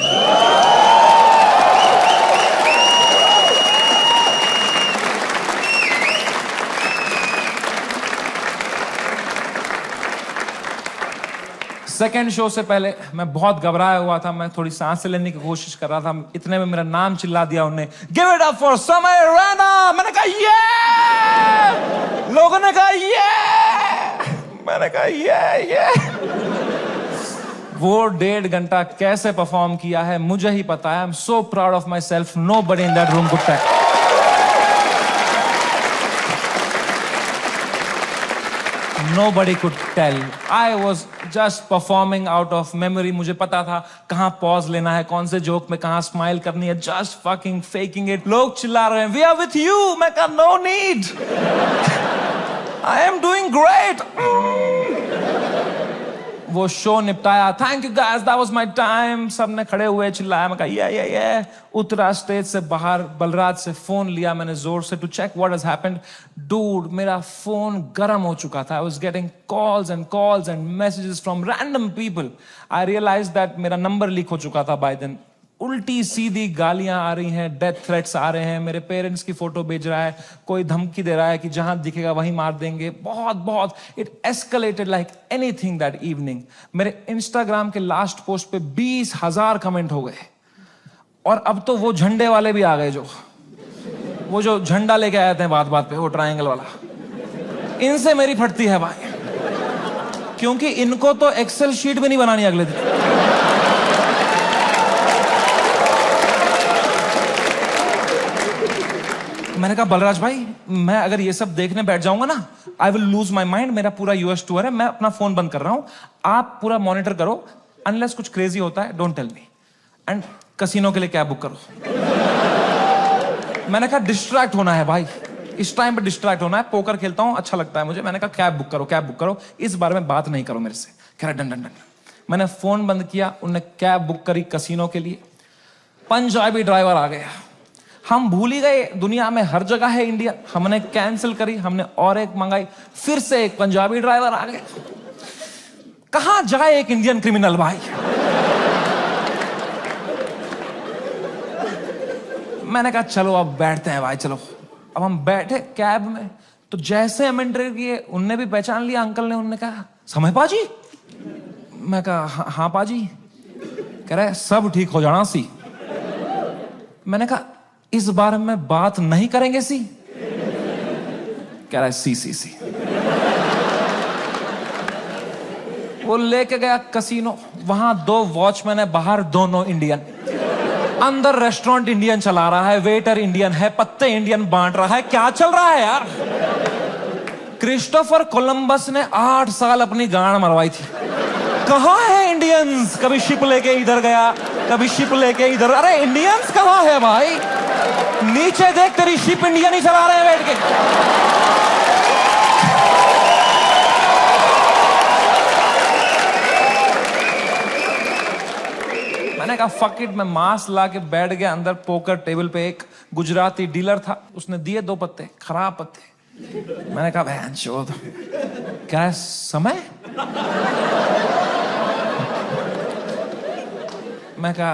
सेकेंड शो से पहले मैं बहुत घबराया हुआ था. मैं थोड़ी सांस लेने की कोशिश कर रहा था. इतने में मेरा नाम चिल्ला दिया उन्होंने, गिव इट अप फॉर समय रैना. मैंने कहा ये. लोगों ने कहा ये. मैंने कहा ये. वो 1.5 घंटा कैसे परफॉर्म किया है मुझे ही पता है. I am so proud of myself. Nobody in that room could tell. Nobody could tell. I was just performing out of memory. मुझे पता था कहाँ पॉज लेना है, कौन से जोक में कहाँ स्माइल करनी है. Just fucking faking it. लोग चिल्ला रहे हैं, We are with you. मैं कहा no need. I am doing great. वो शो निपटाया. Thank you guys, that was my time. सबने खड़े हुए चिल्लाया. मैं कहा ये. उतरा स्टेज से बाहर, बलराज से फोन लिया मैंने जोर से to check what has happened. Dude, मेरा फोन गर्म हो चुका था. I was getting calls and messages from random people. I realise that मेरा नंबर लीक हो चुका था बाय देन. उल्टी सीधी गालियां आ रही हैं, डेथ थ्रेट्स आ रहे हैं. मेरे पेरेंट्स की फोटो भेज रहा है, कोई धमकी दे रहा है कि जहां दिखेगा वहीं मार देंगे. बहुत it escalated like anything that evening. मेरे इंस्टाग्राम के लास्ट पोस्ट पे 20,000 कमेंट हो गए. और अब तो वो झंडे वाले भी आ गए, वो जो झंडा लेके आए थे बात पे, वो ट्रायंगल वाला. इनसे मेरी फटती है भाई, क्योंकि इनको तो एक्सेल शीट भी नहीं बनानी अगले दिन. मैंने कहा बलराज भाई मैं अगर ये सब देखने बैठ जाऊंगा ना, I will lose my mind. मेरा पूरा यूएस टूर है, मैं अपना फोन बंद कर रहा हूं, आप पूरा मॉनिटर करो। अनलेस कुछ क्रेजी होता है, don't tell me. And casino के लिए कैब बुक करो। मैंने कहा डिस्ट्रैक्ट होना है भाई, इस टाइम पे डिस्ट्रैक्ट होना है। पोकर खेलता हूं, अच्छा लगता है मुझे। मैंने कहा कैब बुक करो, कैब बुक करो, इस बारे में बात नहीं करो मेरे से। कह रहा डन डन डन। मैंने फोन बंद किया, उनने कैब बुक करी कसिनो के लिए। पंजाबी ड्राइवर आ गया। हम भूल ही गए दुनिया में हर जगह है इंडियन। हमने कैंसिल करी, हमने और एक मंगाई, फिर से एक पंजाबी ड्राइवर आ गया। कहां जाए एक इंडियन क्रिमिनल भाई। मैंने कहा चलो अब बैठते हैं भाई, चलो। अब हम बैठे कैब में, तो जैसे हम एंटर किए उनने भी पहचान लिया अंकल ने। उनने कहा समय पाजी। मैं कहा हाँ पाजी। कह रहे सब ठीक हो जाना सी। मैंने कहा इस बारे में बात नहीं करेंगे सी। कह रहा है सी। वो लेके गया कसिनो। वहां 2 वॉचमैन है, बाहर दोनों इंडियन। अंदर रेस्टोरेंट इंडियन चला रहा है, वेटर इंडियन है, पत्ते इंडियन बांट रहा है। क्या चल रहा है यार। क्रिस्टोफर कोलंबस ने 8 साल अपनी गांड मरवाई थी। कहां है इंडियंस। कभी शिप लेके इधर गया, कभी शिप लेके इधर। अरे इंडियंस कहां है भाई। नीचे देख, तेरी शिप इंडियन ही चला रहे हैं बैठ के। मैंने कहा फक इट। मैं मास्क ला के बैठ गया अंदर। पोकर टेबल पे एक गुजराती डीलर था, उसने दिए 2 पत्ते, खराब पत्ते। मैंने कहा बहन चोद। क्या समय। मैं कहा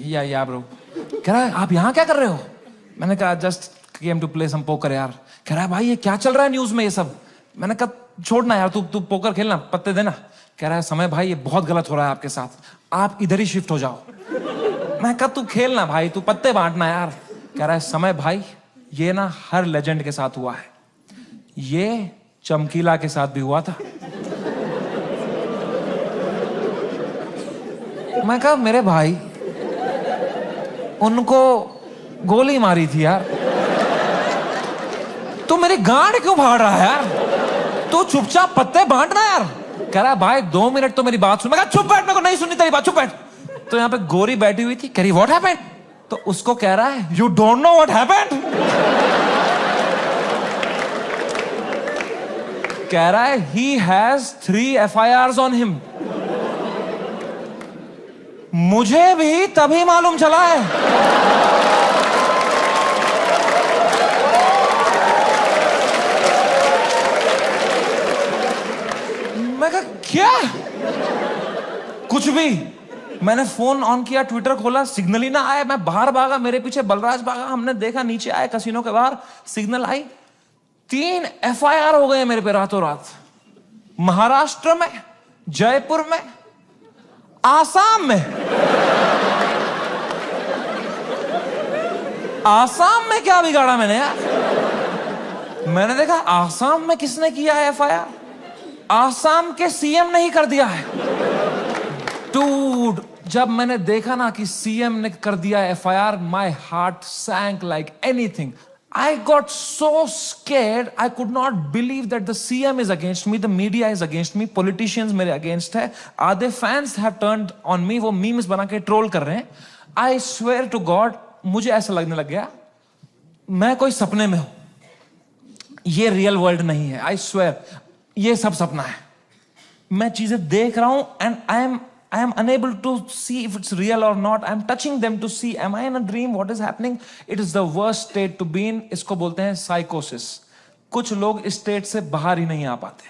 या ब्रो। कह रहा है आप यहां क्या कर रहे हो। मैंने कहा just came to play some poker यार। कह रहा है भाई ये क्या चल रहा है न्यूज में ये सब। मैंने कहा छोड़ना यार, तू पोकर खेलना, पत्ते देना। कह रहा है समय भाई ये बहुत गलत हो रहा है आपके साथ, आप इधर ही शिफ्ट हो जाओ। मैं कहा तू खेलना भाई, तू पत्ते बांटना यार। कह रहा है समय भाई ये ना हर लेजेंड के साथ हुआ है, ये चमकीला के साथ भी हुआ था। मैं कहा मेरे भाई उनको गोली मारी थी यार, तू मेरी गांड क्यों फाड़ रहा है यार। तू चुपचाप पत्ते बांटना यार। कह रहा है भाई 2 मिनट तो मेरी बात सुन। मैं कहा चुप बैठ, मेरे को नहीं सुननी तेरी बात, चुप बैठ। तो यहाँ पे गोरी बैठी हुई थी, कह रही व्हाट हैपेंड। तो उसको कह रहा है you don't know what happened. कह रहा है he has 3 FIRs on him. मुझे भी तभी मालूम चला है। मैं कहा क्या। कुछ भी। मैंने फोन ऑन किया, ट्विटर खोला, सिग्नल ही ना आया। मैं बाहर भागा, मेरे पीछे बलराज भागा। हमने देखा नीचे आए कसिनो के बाहर, सिग्नल आई। 3 FIR हो गए मेरे पे रातों रात। महाराष्ट्र में, जयपुर में, आसाम में। आसाम में क्या बिगाड़ा मैंने यार। मैंने देखा आसाम में किसने किया है FIR। आसाम के CM ने ही कर दिया है। डूड, जब मैंने देखा ना कि CM ने कर दिया FIR, my heart sank like anything. I got so scared, I could not believe that the CM is against me, the media is against me, politicians मेरे against है, आधे fans have turned on me, वो memes बना के troll कर रहे हैं। I swear to God, मुझे ऐसा लगने लग गया मैं कोई सपने में हूं, ये रियल वर्ल्ड नहीं है। I swear, ये सब सपना है। मैं चीजें देख रहा हूं and I am unable to see if it's real or not. I am touching them to see, am I in a dream? What is happening? It is the worst state to be in. इसको बोलते हैं psychosis. कुछ लोग इस state से बाहर ही नहीं आ पाते।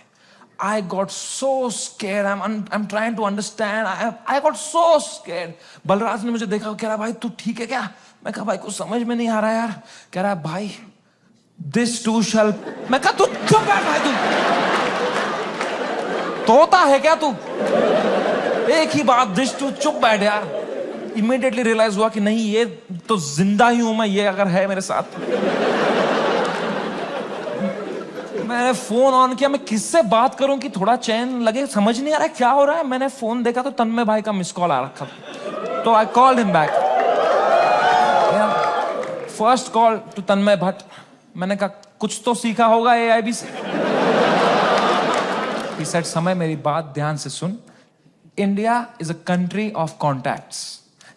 I got so scared. I'm trying to understand. I got so scared. Balraj ने मुझे देखा, कह रहा भाई तू ठीक है क्या। मैं कहा भाई कुछ समझ में नहीं आ रहा यार। कह रहा भाई this too shall। मैं कहा तू चुप बैठ भाई, तू तोता है क्या तू। एक ही बात, दिस टू, चुप बैठ यार। इमीडिएटली रियलाइज हुआ कि नहीं ये तो जिंदा ही हूं मैं, ये अगर है मेरे साथ। मैंने फोन ऑन किया, मैं किससे बात करूं कि थोड़ा चैन लगे, समझ नहीं आ रहा है क्या हो रहा है। मैंने फोन देखा तो तन्मय भाई का मिस कॉल आ रखा था, तो I called him back. First call to Tanmay Bhatt. मैंने कहा कुछ तो सीखा होगा AIB से। He said, समय मेरी बात ध्यान से सुन। India is a country of contacts.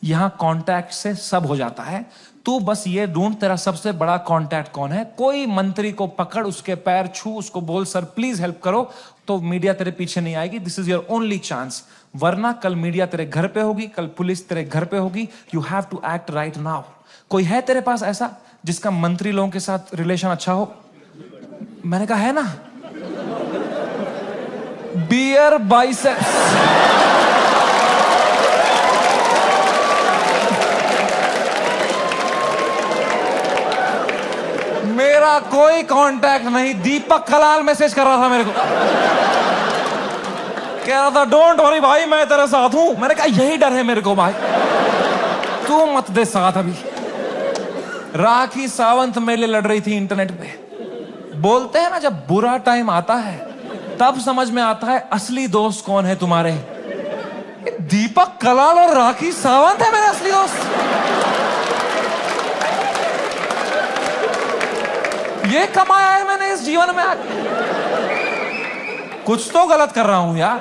यहां कॉन्टैक्ट से सब हो जाता है। तू बस ये ढूंढ तेरा सबसे बड़ा कॉन्टैक्ट कौन है। कोई मंत्री को पकड़, उसके पैर छू, उसको बोल सर प्लीज हेल्प करो, तो मीडिया तेरे पीछे नहीं आएगी। This is your only chance. वरना कल मीडिया तेरे घर पे होगी, कल पुलिस तेरे घर पे होगी। You have to act right now. कोई है तेरे पास ऐसा जिसका मंत्री लोगों के साथ रिलेशन अच्छा हो? मैंने कहा है ना, बियर बाइसेप्स। मेरा कोई कांटेक्ट नहीं। दीपक कलाल मैसेज कर रहा था मेरे को, कह रहा था डोंट वरी भाई मैं तेरे साथ हूं। मैंने कहा यही डर है मेरे को भाई, तू मत दे साथ। अभी राखी सावंत मेरे लिए लड़ रही थी इंटरनेट पे। बोलते हैं ना जब बुरा टाइम आता है तब समझ में आता है असली दोस्त कौन है तुम्हारे। दीपक कलाल और राखी सावंत है मेरे असली दोस्त। ये कमाया है मैंने इस जीवन में। कुछ तो गलत कर रहा हूं यार।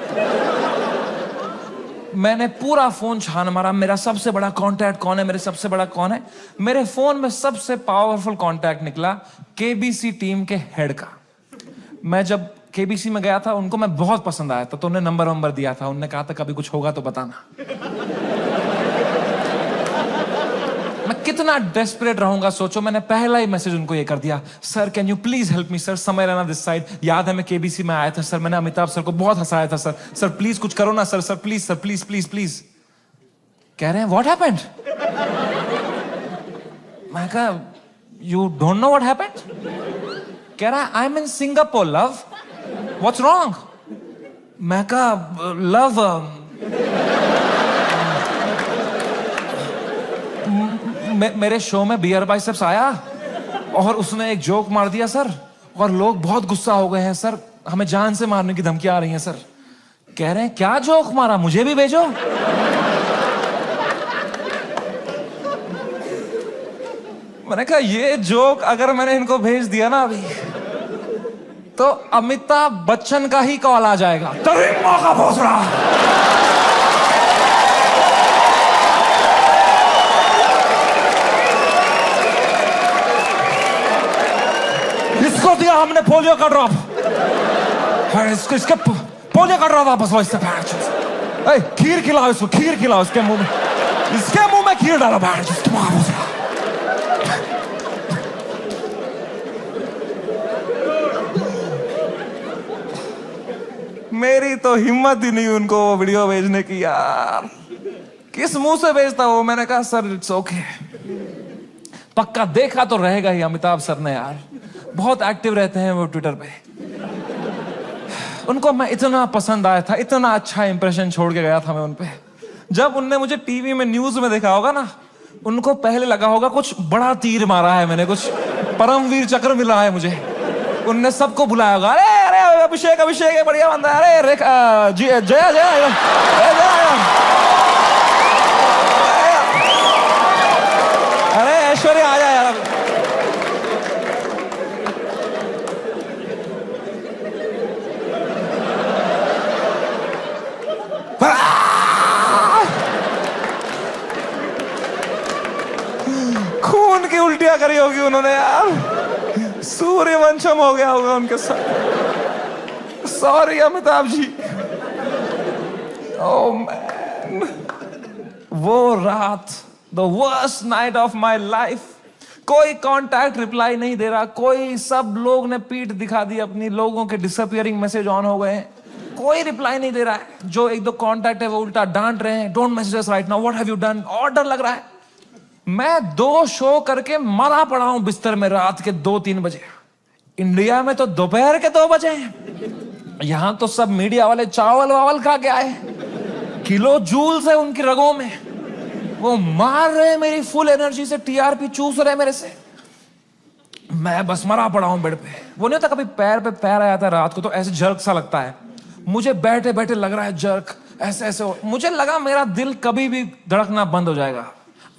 मैंने पूरा फोन छान मारा, मेरा सबसे बड़ा कांटेक्ट कौन है, मेरे सबसे बड़ा कौन है। मेरे फोन में सबसे पावरफुल कांटेक्ट निकला KBC टीम के हेड का। मैं जब KBC में गया था, उनको मैं बहुत पसंद आया था, तो उन्हें नंबर दिया था। उन्होंने कहा था कभी कुछ होगा तो बताना। मैं कितना डेस्परेट रहूंगा सोचो। मैंने पहला ही मैसेज उनको ये कर दिया, sir can you please help me sir, समय रहना दिस साइड। याद है मैं KBC में आया था सर, मैंने अमिताभ सर को बहुत हंसाया था सर। सर प्लीज कुछ करो ना sir, sir please sir, please please please. कह रहे हैं व्हाट हैपेंड? मैं कहा you don't know what happened? कह रहा है I M in Singapore love, what's wrong? मैं कहा लव मेरे शो में बियर बाइसेप्स आया और उसने एक जोक मार दिया सर, और लोग बहुत गुस्सा हो गए हैं सर, हमें जान से मारने की धमकियां आ रही हैं सर। कह रहे हैं क्या जोक मारा, मुझे भी भेजो। मैंने कहा ये जोक अगर मैंने इनको भेज दिया ना अभी, तो अमिताभ बच्चन का ही कॉल आ जाएगा। तरीमा का भोसड़ा। इसको दिया हमने पोलियो का ड्रॉप, इसके पोलियो का ड्रॉप वापस लो इससे। खीर खिलाओ इसको, खीर खिलाओ इसके मुंह में, इसके मुंह में खीर डालो। मेरी तो हिम्मत ही नहीं उनको वो वीडियो भेजने की यार। किस मुंह से भेजता वो? मैंने कहा सर इट्स ओके। पक्का देखा तो रहेगा ही अमिताभ सर ने यार, बहुत एक्टिव रहते हैं वो ट्विटर पे। उनको मैं इतना पसंद आया था, इतना अच्छा इंप्रेशन छोड़ के गया था मैं उन पे। जब उनने मुझे टीवी में न्यूज में देखा होगा ना, उनको पहले लगा होगा कुछ बड़ा तीर मारा है मैंने, कुछ परमवीर चक्र मिला है मुझे। उनने सबको बुलाया होगा, अरे अरे अभिषेक अभिषेक है बढ़िया बंदा, अरे जया जया अरे ऐश्वर्या आ जाए यार। खून की उल्टियां करी होगी उन्होंने यार, सूर्यवंशम हो गया होगा उनके साथ। Sorry Amitabh ji. Oh man, वो रात, the worst night of my life. कोई कांटेक्ट रिप्लाई नहीं दे रहा, कोई, सब लोग ने पीठ दिखा दी अपनी, लोगों के डिसअपियरिंग मैसेज ऑन हो गए हैं, कोई रिप्लाई नहीं दे रहा है। जो एक दो कांटेक्ट है वो उल्टा डांट रहे हैं, don't message us right now, what have you done. और डर लग रहा है। मैं 2 शो करके मरा पड़ा हूं बिस्तर में रात के 2-3 बजे। इंडिया में तो दोपहर के 2 बजे हैं। यहां तो सब मीडिया वाले चावल वावल खा के आए, किलो जूल्स है उनकी रगों में, वो मार रहे मेरी फुल एनर्जी से, TRP चूस रहे मेरे से। मैं बस मरा पड़ा हूं बेड पे। वो नहीं होता कभी पैर पे पैर आया था रात को तो ऐसे जर्क सा लगता है, मुझे बैठे बैठे लग रहा है जर्क, ऐसे ऐसे। मुझे लगा मेरा दिल कभी भी धड़कना बंद हो जाएगा।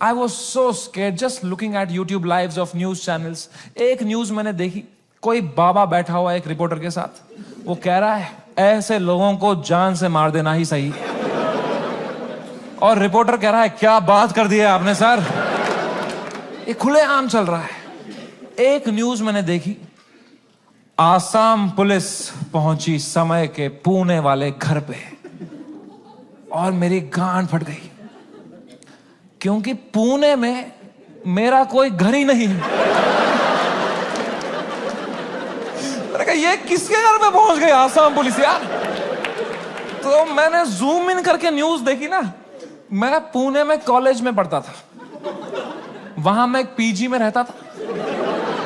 I was so scared just looking at YouTube lives of news channels. एक न्यूज मैंने देखी, कोई बाबा बैठा हुआ एक रिपोर्टर के साथ, वो कह रहा है ऐसे लोगों को जान से मार देना ही सही। और रिपोर्टर कह रहा है क्या बात कर दी है आपने सर, ये खुलेआम चल रहा है। एक न्यूज मैंने देखी, आसाम पुलिस पहुंची समय के पुणे वाले घर पे, और मेरी गांड फट गई, क्योंकि पुणे में मेरा कोई घर ही नहीं है। मैंने कहा ये किसके घर पे पहुंच गई आसाम पुलिस यार। तो मैंने जूम इन करके न्यूज देखी ना। मैं पुणे में कॉलेज में पढ़ता था, वहां मैं एक पीजी में रहता था,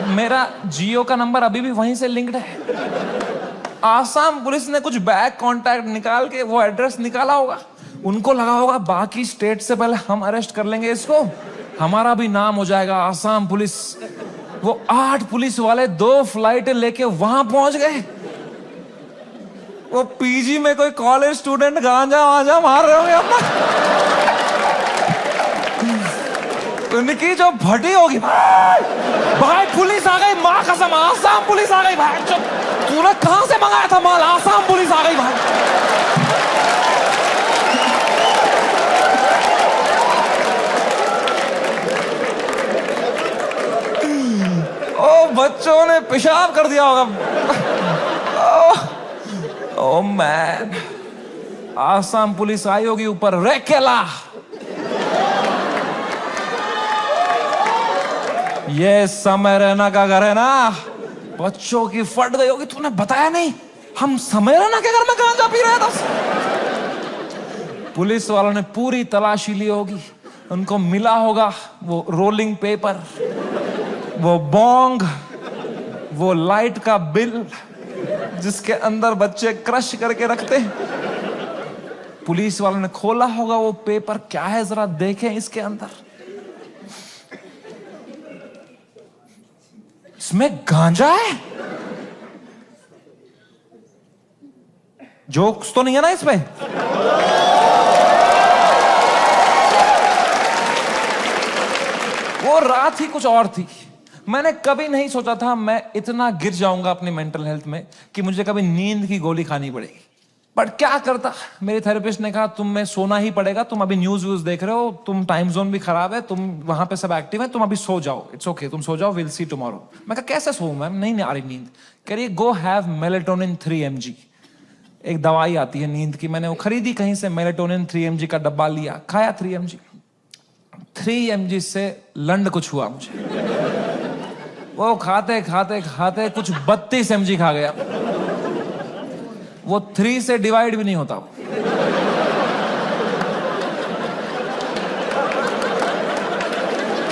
मेरा जियो का नंबर अभी भी वहीं से लिंक्ड है। आसाम पुलिस ने कुछ बैक कांटेक्ट निकाल के वो एड्रेस निकाला होगा, उनको लगा होगा बाकी स्टेट से पहले हम अरेस्ट कर लेंगे इसको, हमारा भी नाम हो जाएगा आसाम पुलिस। वो 8 पुलिस वाले 2 फ्लाइट लेके वहां पहुंच गए। वो पीजी में कोई कॉलेज स्टूडेंट गांजा वांजा मार रहे होंगे अपना, उनकी जो भटी होगी, भाई पुलिस आ गई, माँ कसम आसाम पुलिस आ गई भाई। तूने कहां से मंगाया था माल, आसाम पुलिस आ गई भाई। ओ बच्चों ने पेशाब कर दिया होगा। ओ मैन, आसाम पुलिस आई होगी ऊपर, रेकेला ये समय रैना का घर है ना, बच्चों की फट गई होगी। तूने बताया नहीं, हम समय रैना के घर में गांजा पी रहे थे। पुलिस वालों ने पूरी तलाशी ली होगी, उनको मिला होगा वो रोलिंग पेपर, वो बोंग, वो लाइट का बिल जिसके अंदर बच्चे क्रश करके रखते। पुलिस वालों ने खोला होगा वो पेपर, क्या है जरा देखें इसके अंदर। इसमें गांजा है, जोक्स तो नहीं है ना इसमें। वो रात ही कुछ और थी। मैंने कभी नहीं सोचा था मैं इतना गिर जाऊंगा अपनी मेंटल हेल्थ में कि मुझे कभी नींद की गोली खानी पड़ेगी। बट क्या करता, मेरे थेरेपिस्ट ने कहा तुम में सोना ही पड़ेगा, तुम अभी न्यूज व्यूज देख रहे हो, तुम टाइम जोन भी खराब है, तुम वहां पे सब एक्टिव है, तुम अभी सो जाओ, इट्स ओके, तुम सो जाओ, विल सी टुमारो। मैं कहा कैसे सोऊं मैम, नहीं आ रही नींद। कह रही गो हैव मेलेटोनिन 3 mg, एक दवाई आती है नींद की, मैंने वो खरीदी कहीं से, मेलेटोनिन 3 mg का डब्बा लिया, खाया 3 mg। 3 mg से लंड कुछ हुआ मुझे, वो खाते खाते खाते कुछ 32 mg खा गया। वो 3 से डिवाइड भी नहीं होता।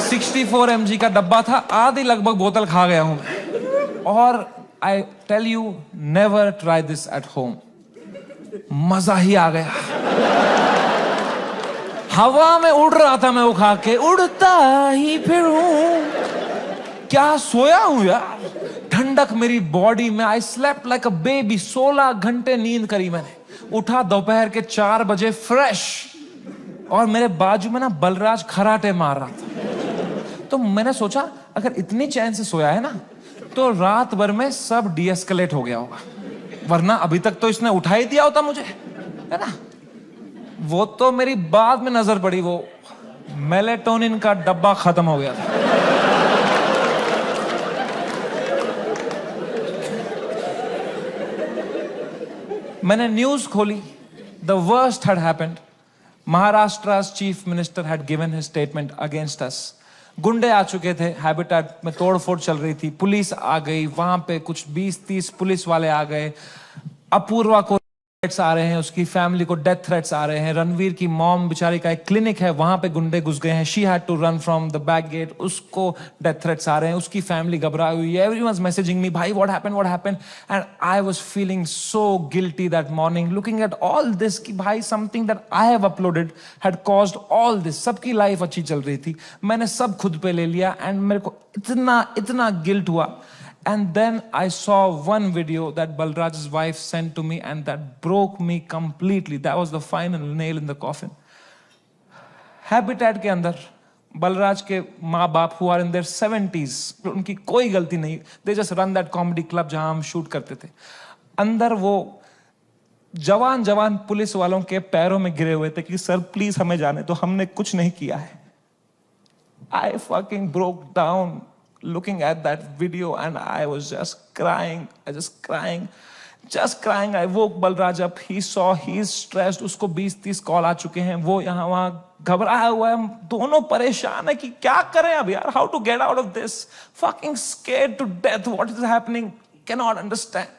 64 mg का डब्बा था, आधी लगभग बोतल खा गया हूं मैं। और I tell you, never try this at home. मजा ही आ गया, हवा में उड़ रहा था मैं वो खा के, उड़ता ही फिरूं। क्या सोया हूं यार, ठंडक मेरी बॉडी में। I slept like a baby, 16 घंटे नींद करी मैंने। उठा दोपहर के 4 बजे फ्रेश, और मेरे बाजू में ना बलराज खराटे मार रहा था। तो मैंने सोचा अगर इतनी चैन से सोया है ना, तो रात भर में सब डीएस्केलेट हो गया होगा, वरना अभी तक तो इसने उठा ही दिया होता मुझे, है ना। वो तो मेरी बाद में नजर पड़ी, वो मेलेटोनिन का डब्बा खत्म हो गया था। मैंने न्यूज खोली, the worst had happened. Maharashtra's chief minister had given his statement against us. गुंडे आ चुके थे, हैबिटेट में तोड़फोड़ चल रही थी, पुलिस आ गई, वहां पे कुछ 20-30 पुलिस वाले आ गए। अपूर्वा को थ्रेट्स आ रहे हैं, उसकी फैमिली को डेथ थ्रेट्स आ रहे हैं। रणवीर की मॉम बेचारी का एक क्लिनिक है, वहां पे गुंडे घुस गए हैं, she had to run from the back gate, उसको डेथ थ्रेट्स आ रहे हैं, उसकी फैमिली घबराई हुई है। एवरीवनस मैसेजिंग मी, भाई what happened, and I was feeling so guilty that morning, looking at all this कि भाई something that I have uploaded had caused all this. सबकी लाइफ अच्छी चल रही थी, मैंने सब खुद पे ले लिया, एंड मेरे को इतना गिल्ट हुआ। And then I saw one video that Balraj's wife sent to me, and that broke me completely. That was the final nail in the coffin. Habitat के अंदर बलराज के माँ बाप who are in their 70s, उनकी कोई गलती नहीं, they just run that comedy club जहां हम शूट करते थे। अंदर वो जवान जवान पुलिस वालों के पैरों में गिरे हुए थे कि सर प्लीज हमें जाने दो, हमने कुछ नहीं किया है। I fucking broke down looking at that video and I was just crying. I woke Balraj up. He saw he's stressed. उसको 20-30 कॉल आ चुके हैं, वो यहाँ वहाँ घबराया हुआ है, हम दोनों परेशान है कि क्या करें अब यार, how to get out of this, fucking scared to death, what is happening, cannot understand.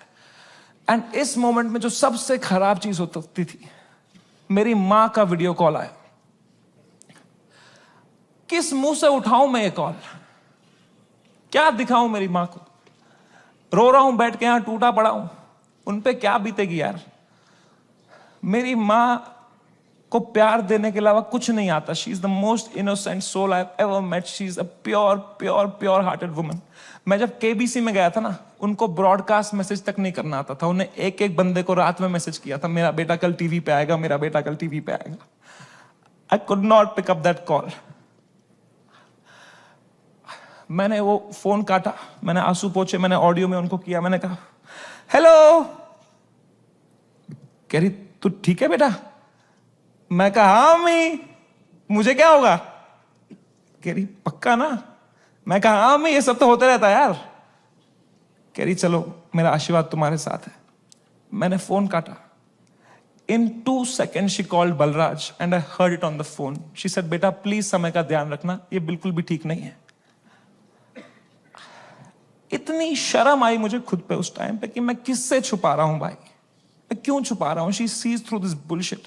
And इस मोमेंट में जो सबसे खराब चीज होती थी, मेरी माँ का वीडियो कॉल आया। किस मुंह से उठाऊं मैं ये कॉल, क्या दिखाऊं मेरी मां को, रो रहा हूं बैठ के यहां टूटा पड़ा हूं, उन पे क्या बीतेगी यार। मेरी मां को प्यार देने के अलावा कुछ नहीं आता। She is the most innocent soul I have ever met. She is a pure hearted woman. मैं जब केबीसी में गया था ना, उनको ब्रॉडकास्ट मैसेज तक नहीं करना आता था। उन्हें एक एक बंदे को रात में मैसेज किया था, मेरा बेटा कल टीवी पे आएगा, मेरा बेटा कल टीवी पे आएगा। I could not pick up that call. मैंने वो फोन काटा, मैंने आंसू पोंछे, मैंने ऑडियो में उनको किया, मैंने कहा हेलो। कह रही तू ठीक है बेटा? मैं कहा हाँ अम्मी, मुझे क्या होगा? कह रही पक्का ना? मैं कहा हाँ अम्मी, ये सब तो होता रहता है यार। कह रही चलो मेरा आशीर्वाद तुम्हारे साथ है। मैंने फोन काटा। In 2 seconds she called Balraj and I heard it on the phone. She said बेटा प्लीज समय का ध्यान रखना, ये बिल्कुल भी ठीक नहीं है। इतनी शर्म आई मुझे खुद पे उस टाइम पे कि मैं किससे छुपा रहा हूं भाई, मैं क्यों छुपा रहा हूं। She sees through this bullshit.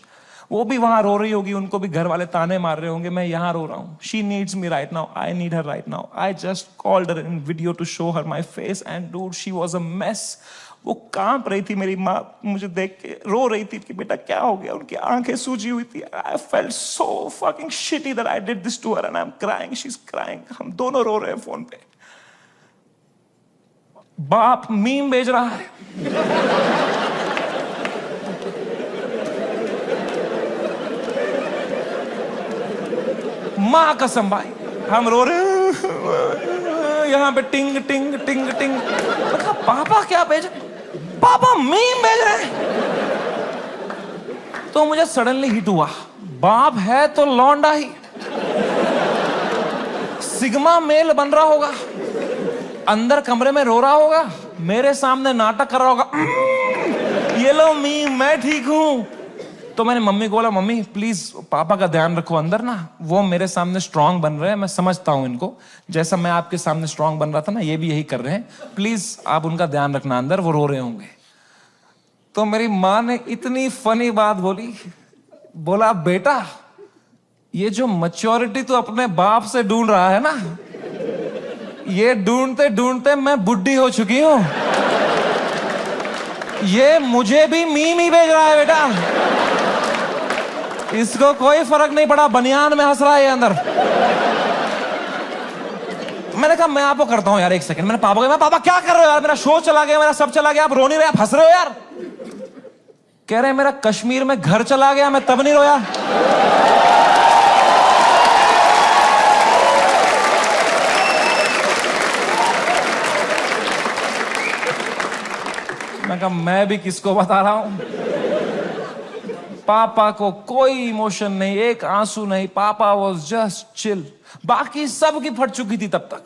वो भी वहां रो रही होगी, उनको भी घर वाले ताने मार रहे होंगे, मैं यहां रो रहा हूं। She needs me right now, I need her right now. I just called her in video to show her my face and dude she was a mess. वो कांप रही थी, मेरी माँ मुझे देख के रो रही थी कि बेटा क्या हो गया। उनकी आंखें सूजी हुई थी। I felt so fucking shitty that I did this to her and I am crying, she is crying. हम दोनों रो रहे हैं फोन पे। बाप मीम भेज रहा है, मां कसम भाई हम रो रहे हैं यहां पे टिंग टिंग टिंग टिंग। मतलब पापा क्या भेज, पापा मीम भेज रहे हैं। तो मुझे सडनली हिट हुआ, बाप है तो लौंडा ही, सिग्मा मेल बन रहा होगा, अंदर कमरे में रो रहा होगा, मेरे सामने नाटक कर रहा होगा, ये लो मीम मैं ठीक हूं। तो मैंने मम्मी को बोला मम्मी प्लीज पापा का ध्यान रखो अंदर ना, वो मेरे सामने स्ट्रांग बन रहे हैं, मैं समझता हूं इनको, जैसा मैं आपके सामने स्ट्रांग बन रहा था ना, ये भी यही कर रहे हैं, प्लीज आप उनका ध्यान रखना अंदर, वो रो रहे होंगे। तो मेरी माँ ने इतनी फनी बात बोली, बोला बेटा ये जो मैच्योरिटी तू अपने बाप से ढूंढ रहा है ना, ये ढूंढते ढूंढते मैं बुढ़ी हो चुकी हूं। ये मुझे भी मीम ही भेज रहा है बेटा, इसको कोई फर्क नहीं पड़ा, बनियान में हंस रहा है ये अंदर। मैंने कहा मैं आपको करता हूं यार, एक सेकंड। मैंने पापा को, मैं पापा क्या कर रहे हो यार, मेरा शो चला गया, मेरा सब चला गया, आप रो नहीं रहे, आप हंस रहे हो यार। कह रहे मेरा कश्मीर में घर चला गया, मैं तब नहीं रोया। मैं कहा मैं भी किसको बता रहा हूं। पापा को कोई इमोशन नहीं, एक आंसू नहीं, पापा वाज जस्ट चिल। बाकी सब की फट चुकी थी तब तक,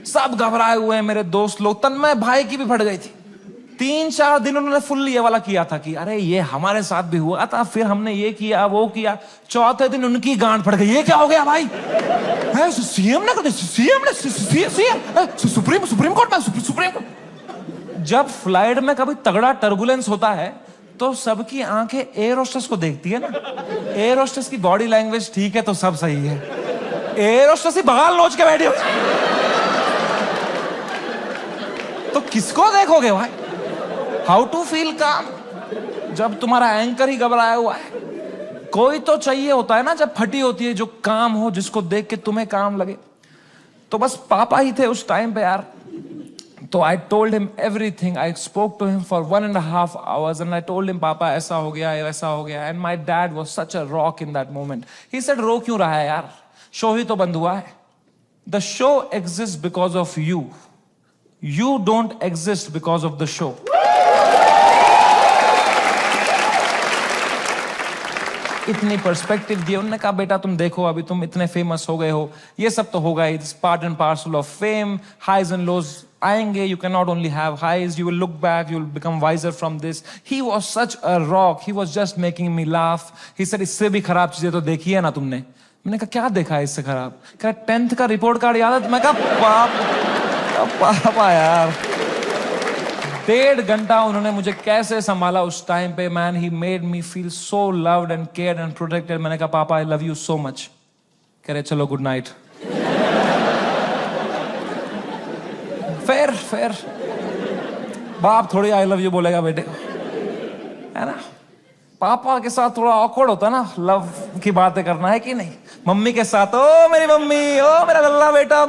सब घबराए हुए हैं मेरे दोस्त लोग, तन्मय भाई की भी फट गई थी। 3-4 दिन उन्होंने फुल ये वाला किया था कि अरे ये हमारे साथ भी हुआ था, फिर हमने ये किया वो किया। चौथे दिन उनकी गांड फट गई, ये क्या हो गया भाई, सीएम ने सुप्रीम कोर्ट में। जब फ्लाइट में कभी तगड़ा टर्बुलेंस होता है तो सबकी आंखें एयर होस्टेस को देखती है ना, एयर होस्टेस की बॉडी लैंग्वेज ठीक है तो सब सही है, एयर होस्टेस ही बगाल नोच के बैठी हो तो किसको देखोगे भाई। हाउ टू फील काम जब तुम्हारा एंकर ही घबराया हुआ है। कोई तो चाहिए होता है ना जब फटी होती है, जो काम हो, जिसको देख के तुम्हें काम लगे। तो बस पापा ही थे उस टाइम पे यार। तो I told him everything. I spoke to him for 1.5 hours and I told him पापा ऐसा हो गया, वैसा हो गया। And my dad was such a rock in that moment. He said रो क्यों रहा है यार, शो ही तो बंद हुआ है. The show exist because of you. You don't exist because of the show. इतनी पर्सपेक्टिव दी. उन्होंने कहा बेटा तुम देखो अभी तुम इतने फेमस हो गए हो, ये सब तो होगा, it's part and parcel of fame. Highs and lows आएंगे. You can not only have highs, you will look back, you will become wiser from this. He was such a rock, he was just making me laugh. He said इससे भी खराब चीजें तो देखी है ना तुमने. मैंने कहा क्या देखा है इससे खराब? कहा 10th का रिपोर्ट कार्ड याद है? मैं कहा पापा यार. 1.5 घंटा उन्होंने मुझे कैसे संभाला उस टाइम पे. Man, he made me feel so loved and cared and protected. मैंने कहा पापा I love you so much. कह रहे चलो गुड नाइट. फेयर बाप थोड़ी आई लव यू बोलेगा बेटे को, है ना. पापा के साथ थोड़ा ऑकवर्ड होता है ना लव की बातें करना, है कि नहीं. मम्मी के साथ ओ मेरी मम्मी, ओ मेरा लल्ला बेटा,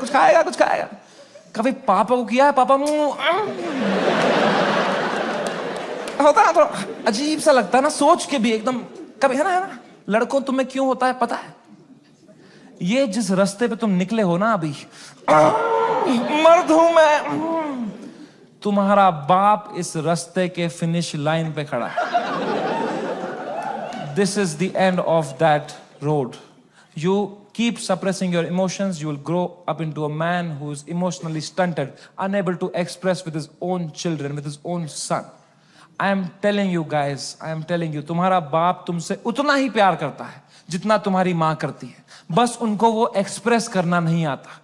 कुछ खाएगा कुछ खाएगा. कभी पापा को किया है? पापा होता ना, थोड़ा अजीब सा लगता है ना सोच के भी एकदम. कभी है ना लड़कों तुम्हें क्यों होता है पता है? ये जिस रास्ते पे तुम निकले हो ना अभी, मर्द हूं मैं, तुम्हारा बाप इस रास्ते के फिनिश लाइन पे खड़ा है. This is the end of that road. You keep suppressing your emotions, you will grow up into a man who is emotionally stunted, unable to express with his own children, with his own son. I am telling you guys, I am telling you, तुम्हारा बाप तुमसे उतना ही प्यार करता है जितना तुम्हारी माँ करती है. बस उनको वो एक्सप्रेस करना नहीं आता.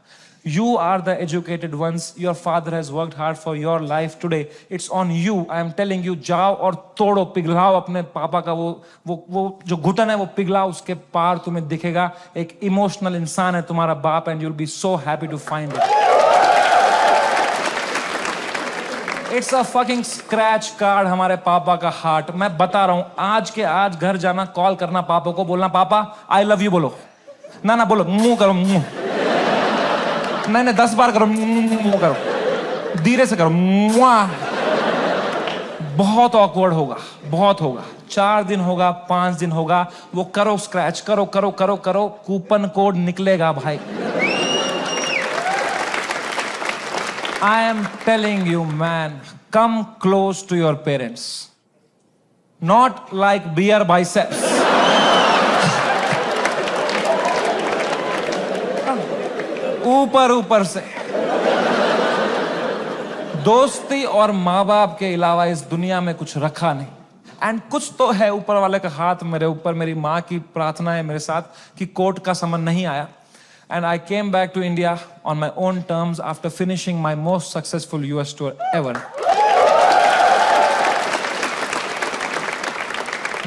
You are the educated ones. Your father has worked hard for your life today. It's on you. I am telling you, जाओ और तोड़ो, पिघलाओ अपने पापा का वो जो घुटन है वो पिघलाओ. उसके पार तुम्हें दिखेगा एक इमोशनल इंसान है तुम्हारा बाप, and you'll be so happy to find it. It's a fucking scratch card हमारे पापा का हार्ट. मैं बता रहा हूं, आज के आज घर जाना, कॉल करना पापा को, बोलना पापा आई लव यू बोलो. ना बोलो, मुंह करो, मुंह नहीं 10 बार करो, मुंह करो, धीरे से करो. बहुत ऑकवर्ड होगा, बहुत होगा. 4 दिन होगा, 5 दिन होगा, वो करो स्क्रैच, करो करो करो करो, कूपन कोड निकलेगा भाई. I am telling you man, come close to your parents, not like beer biceps. ऊपर से. दोस्ती और माँ बाप के अलावा इस दुनिया में कुछ रखा नहीं. एंड कुछ तो है ऊपर वाले का हाथ मेरे ऊपर. मेरी माँ की प्रार्थना है मेरे साथ कि कोर्ट का समन नहीं आया. And I came back to India on my own terms after finishing my most successful US tour ever.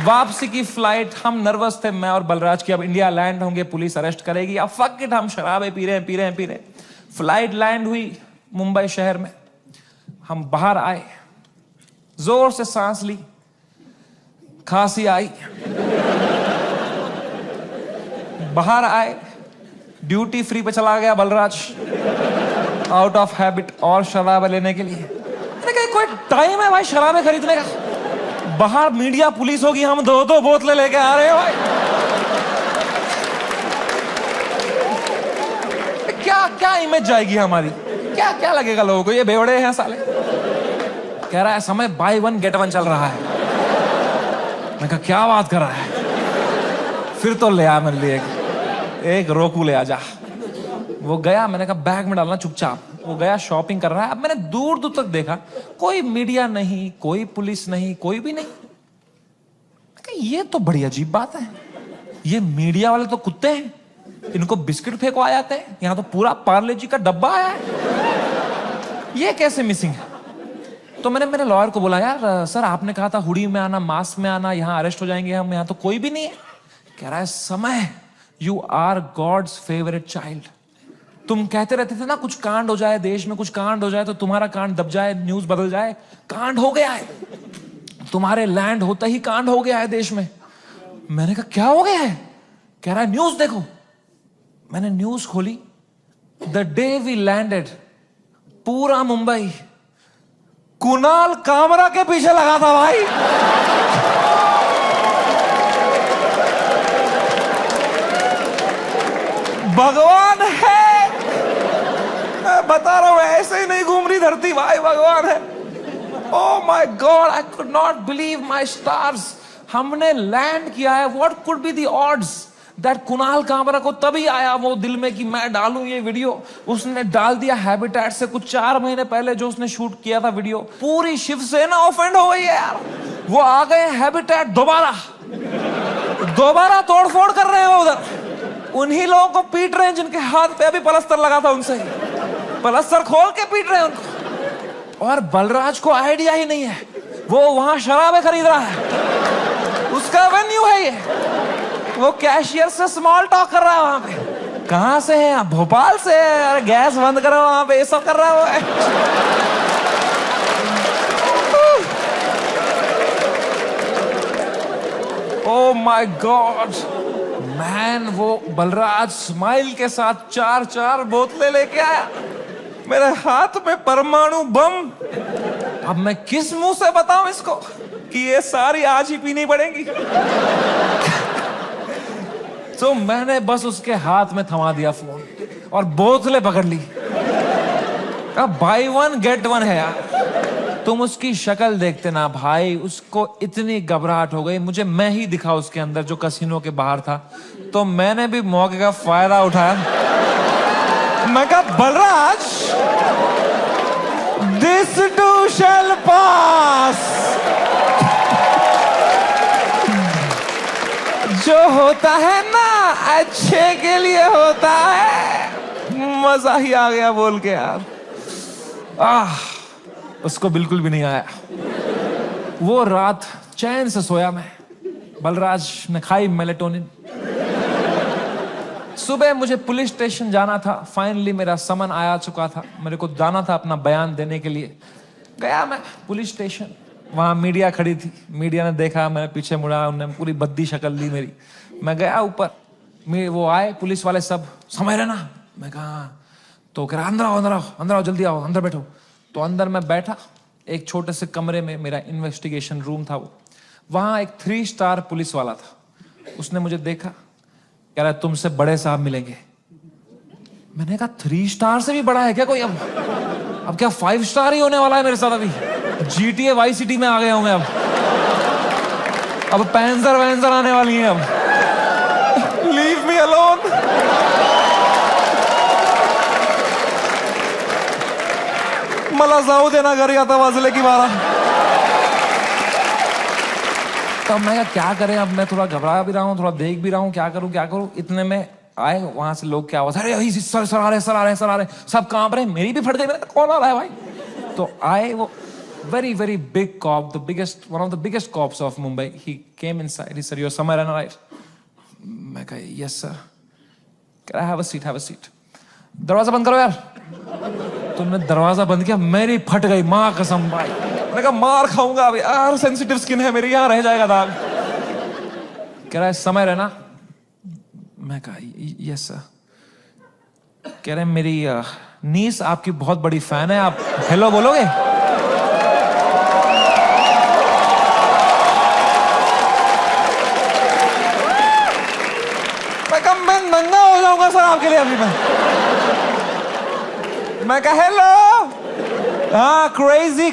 वापसी की फ्लाइट, हम नर्वस थे मैं और बलराज की, अब इंडिया लैंड होंगे, पुलिस अरेस्ट करेगी, अब फक इट, हम शराबें पी रहे हैं. फ्लाइट लैंड हुई मुंबई शहर में. हम बाहर आए, जोर से सांस ली, खांसी आई. बाहर आए, ड्यूटी फ्री पे चला गया बलराज, आउट ऑफ हैबिट, और शराबें लेने के लिए. मैंने कहा कोई टाइम है भाई शराबें खरीदने का? बाहर मीडिया पुलिस होगी, हम 2 बोतलें लेके आ रहे हैं भाई. क्या इमेज जाएगी हमारी? क्या लगेगा लोगों को, ये बेवड़े हैं साले. कह रहा है समय बाय 1 गेट 1 चल रहा है. मैं कहा क्या बात कर रहा है? फिर तो ले आ मेरे लिए एक रोकू ले आ जा. वो गया, मैंने कहा बैग में डालना चुपचाप. वो गया, शॉपिंग कर रहा है. अब मैंने दूर तक देखा, कोई मीडिया नहीं, कोई पुलिस नहीं, कोई भी नहीं. ये तो बड़ी अजीब बात है. ये मीडिया वाले तो कुत्ते हैं, इनको बिस्किट फेंको आ जाते हैं. यहां तो पूरा पार्ले जी का डब्बा आया है, ये कैसे मिसिंग है? तो मैंने मेरे लॉयर को बोला, यार सर आपने कहा था हुडी में आना, मास्क में आना, यहाँ अरेस्ट हो जाएंगे हम, यहाँ तो कोई भी नहीं है. कह रहा है समय, you are God's favourite child. तुम कहते रहते थे ना कुछ कांड हो जाए देश में, कुछ कांड हो जाए तो तुम्हारा कांड दब जाए, न्यूज बदल जाए. कांड हो गया है, तुम्हारे लैंड होता ही कांड हो गया है देश में. मैंने कहा क्या हो गया है? कह रहा है न्यूज देखो. मैंने न्यूज खोली. द डे वी लैंडेड, पूरा मुंबई कुणाल कामरा के पीछे लगा था भाई. भगवान है, मैं बता रहा हूं, ऐसे ही नहीं घूम रही धरती भाई, भगवान है। Oh my God, I could not believe my stars. हमने लैंड किया है। What could be the odds that Kunal Kamra को तभी आया वो दिल में कि मैं डालूं ये वीडियो। उसने डाल दिया हैबिटेट से कुछ 4 महीने पहले जो उसने शूट किया था वीडियो। पूरी शिवसेना ऑफेंड हो गई है यार। वो आ गए हैबिटेट दोबारा तोड़फोड़ कर रहे हैं उधर। उन्हीं लोगों को पीट रहे हैं जिनके हाथ पे अभी पलस्तर लगा था, उनसे पलस्तर खोल के पीट रहे हैं उनको। और बलराज को आइडिया ही नहीं है, वो वहां शराबें खरीद रहा है, उसका वेन्यू है ये। वो कैशियर से स्मॉल टॉक कर रहा है वहां पे। कहां से है आप? भोपाल से है। अरे गैस बंद करो वहां पे, ये सब कर रहा है वो। ओह माय गॉड मैन, वो बलराज स्माइल के साथ 4 बोतलें लेके आया। मेरे हाथ में परमाणु बम। अब मैं किस मुंह से बताऊं इसको कि ये सारी आज ही पीनी पड़ेगी। तो मैंने बस उसके हाथ में थमा दिया फोन और बोतलें पकड़ ली। अब बाय 1 गेट 1 है यार। तुम उसकी शक्ल देखते ना भाई, उसको इतनी घबराहट हो गई। मुझे मैं ही दिखा उसके अंदर जो कैसीनो के बाहर था। तो मैंने भी मौके का फायदा उठाया। मैं कहा बलराज, दिस टू शैल पास। जो होता है ना अच्छे के लिए होता है। मजा ही आ गया बोल के यार। उसको बिल्कुल भी नहीं आया। वो रात चैन से सोया मैं। बलराज ने खाई मेलेटोनिन। सुबह मुझे पुलिस स्टेशन जाना था। फाइनली मेरा समन आया चुका था। मेरे को जाना था अपना बयान देने के लिए। गया मैं पुलिस स्टेशन। वहां मीडिया खड़ी थी। मीडिया ने देखा, मैं पीछे मुड़ा, उन्होंने पूरी बद्दी शक्ल ली मेरी। मैं गया ऊपर, वो आए पुलिस वाले सब, समय रहना। मैं कहा, तो कह रहा अंदर आओ, अंदर आओ, अंदर आओ, जल्दी आओ, अंदर बैठो। तो अंदर मैं बैठा एक छोटे से कमरे में। मेरा इन्वेस्टिगेशन रूम था वो। वहां एक 3 स्टार पुलिस वाला था। उसने मुझे देखा, कह रहा तुमसे बड़े साहब मिलेंगे। मैंने कहा 3 स्टार से भी बड़ा है क्या कोई? अब क्या 5 स्टार ही होने वाला है मेरे साथ? अभी GTA वाई सिटी में आ गया हूं मैं। अब पैंजर वैंजर आने वाली हैं। अब लीव मी अलोन। मला जाऊ देना घरी, आता वाजले की 12। तब मैं क्या करें? अब मैं थोड़ा घबरा भी रहा हूँ, थोड़ा देख भी रहा हूँ, क्या करूँ। इतने में आए वहां से लोग, क्या आवाज, अरे सर आ रहे, सब कांप रहे। मेरी भी फट गई। कौन आ रहा है भाई? तो आए वो very big cop, one of the biggest cops of Mumbai. He came inside. He said, "You're somewhere in right?" मैं कहा, "Yes sir." कह रहा, have a seat. दरवाजा बंद करो यार। तुमने दरवाजा बंद किया, मेरी फट गई माँ कसम भाई। मैंने कहा मार खाऊंगा अभी यार, सेंसिटिव स्किन है मेरी, यहाँ रह जाएगा दाग। कह रहा है समय रहना। मैं कहा यस सर। कह रहे मेरी नीस आपकी बहुत बड़ी फैन है, आप हेलो बोलोगे? मैं नंगा हो जाऊंगा सर आपके लिए अभी। मैं कहा हेलो। हाँ, crazy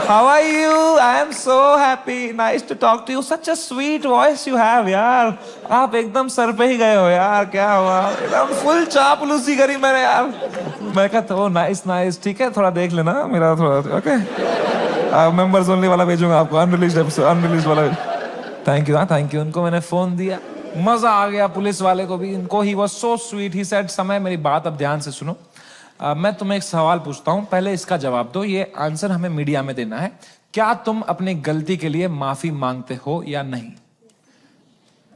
how are you? I am so happy, nice to talk to you, such a sweet voice you have यार। आप एकदम सर पे ही गए हो यार, क्या हुआ? एकदम फुल चापलूसी करी मैंने यार। मैं कहा तो नाइस, ठीक है, थोड़ा देख लेना मेरा थोड़ा, ओके। मेंबर्स ओनली वाला भेजूंगा आपको, अनरिलीज्ड वाला। Thank you. उनको मैंने फोन दिया, मजा आ गया पुलिस वाले को भी। इनको he was so sweet. He said समय मेरी बात अब ध्यान से सुनो। मैं तुम्हें एक सवाल पूछता हूं, पहले इसका जवाब दो। ये आंसर हमें मीडिया में देना है। क्या तुम अपनी गलती के लिए माफी मांगते हो या नहीं?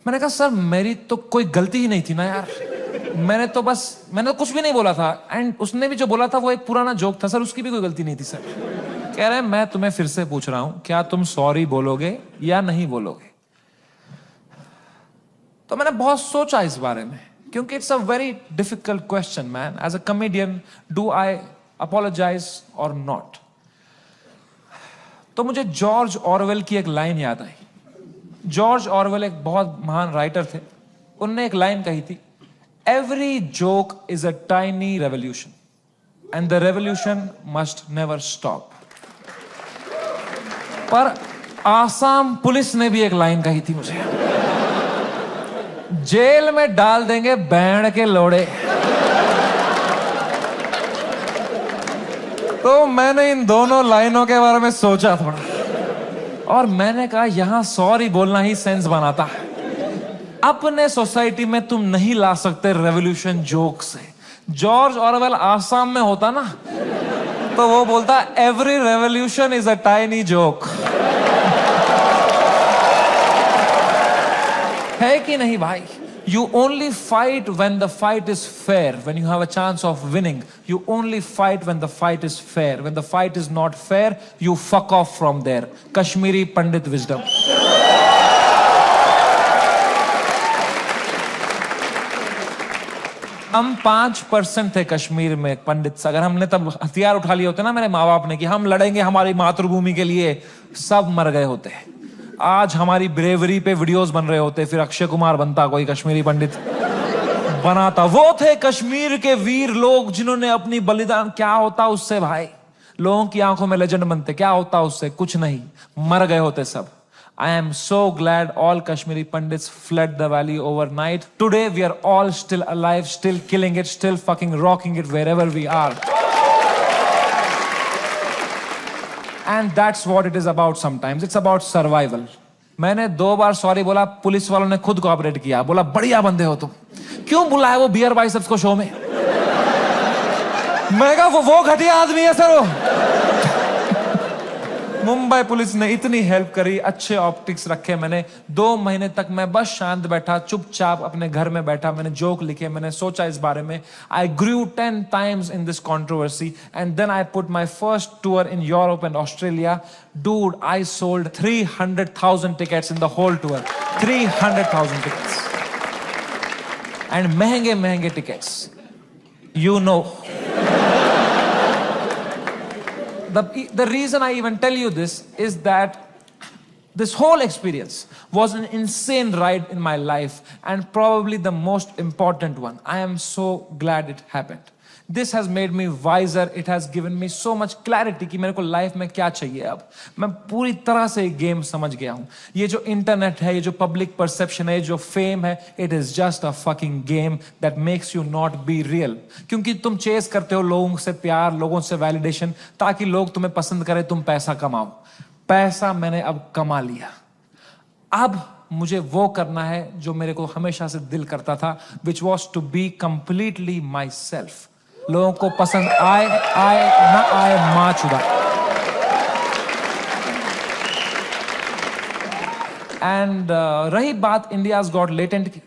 मैंने कहा सर मेरी तो कोई गलती ही नहीं थी ना यार। मैंने तो कुछ भी नहीं बोला था। एंड उसने भी जो बोला था वो एक पुराना जोक था सर, उसकी भी कोई गलती नहीं थी सर। कह रहे मैं तुम्हें फिर से पूछ रहा हूं, क्या तुम सॉरी बोलोगे या नहीं बोलोगे? तो मैंने बहुत सोचा इस बारे में, क्योंकि it's a very difficult question man. As a comedian, do I apologise or not? तो मुझे जॉर्ज ऑरवेल की एक लाइन याद आई। जॉर्ज ऑरवेल एक बहुत महान राइटर थे। उनने एक लाइन कही थी every joke is a tiny revolution, and the revolution must never stop. पर आसाम पुलिस ने भी एक लाइन कही थी मुझे, जेल में डाल देंगे बैंड के लोड़े। तो मैंने इन दोनों लाइनों के बारे में सोचा थोड़ा, और मैंने कहा यहां सॉरी बोलना ही सेंस बनाता है। अपने सोसाइटी में तुम नहीं ला सकते रेवोल्यूशन जोक से। जॉर्ज ऑरवेल आसाम में होता ना, तो वो बोलता every revolution is a tiny joke. है कि नहीं भाई? You only fight when the fight is fair, when you have a chance of winning. You only fight when the fight is fair. When the fight is not fair, you fuck off from there. Kashmiri Pandit wisdom. हम 5% थे कश्मीर में पंडित। अगर हमने तब हथियार उठा लिए होते ना मेरे माँ बाप ने कि हम लड़ेंगे हमारी मातृभूमि के लिए, सब मर गए होते। आज हमारी ब्रेवरी पे वीडियोस बन रहे होते, फिर अक्षय कुमार बनता, कोई कश्मीरी पंडित बनाता। वो थे कश्मीर के वीर लोग जिन्होंने अपनी बलिदान। क्या होता उससे भाई? लोगों की आंखों में लेजेंड बनते। क्या होता उससे? कुछ नहीं, मर गए होते सब। I am so glad all Kashmiri Pandits fled the valley overnight. Today we are all still alive, still killing it, still fucking rocking it wherever we are. And that's what it is about sometimes. It's about survival. मैंने 2 बार sorry बोला, police वालों ने खुद cooperate किया, बोला बढ़िया बंदे हो तुम। क्यों बुलाया वो बियर बाइसेप्स को शो में? मैं कहा वो घटिया आदमी है सर वो। मुंबई पुलिस ने इतनी हेल्प करी, अच्छे ऑप्टिक्स रखे मैंने। 2 महीने तक मैं बस शांत बैठा, चुपचाप अपने घर में बैठा। मैंने जोक लिखे, मैंने सोचा इस बारे में। आई grew 10 times in this controversy and then I put my first tour in Europe and Australia. Dude, I sold 300,000 tickets in the whole tour. 300,000 tickets. And महंगे tickets. You know. The reason I even tell you this is that this whole experience was an insane ride in my life and probably the most important one. I am so glad it happened. This has made me wiser. It has given me so much clarity कि मेरे को life में क्या चाहिए। अब मैं पूरी तरह से गेम समझ गया हूँ। ये जो इंटरनेट है, ये जो पब्लिक परसेप्शन है, जो फेम है, it is just a fucking game that makes you not be real. क्योंकि तुम चेस करते हो लोगों से प्यार, लोगों से वैलिडेशन, ताकि लोग तुम्हें पसंद करें, तुम पैसा कमाओ। पैसा मैंने अब कमा लिया। अब मुझे वो करना है जो मेरे को हमेशा से दिल करता था, which was to be completely myself. लोगों को पसंद आए ना आए, मां चुदा। एंड रही बात इंडियाज गॉट लेटेंट की,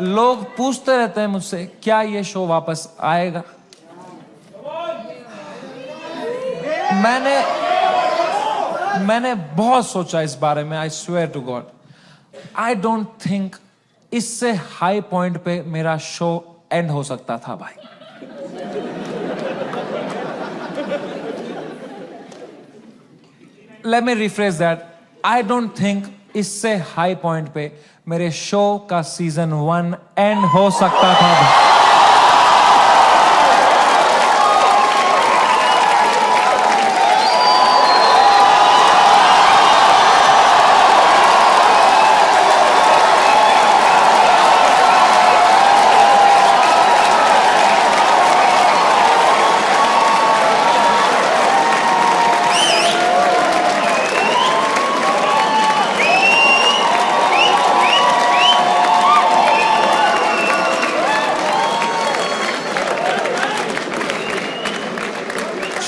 लोग पूछते रहते हैं मुझसे क्या ये शो वापस आएगा। मैंने बहुत सोचा इस बारे में। I swear to God, I don't think इससे हाई पॉइंट पे मेरा शो एंड हो सकता था भाई। Let me rephrase that. I don't think इससे हाई पॉइंट पे मेरे शो का सीजन 1 एंड हो सकता था भाई।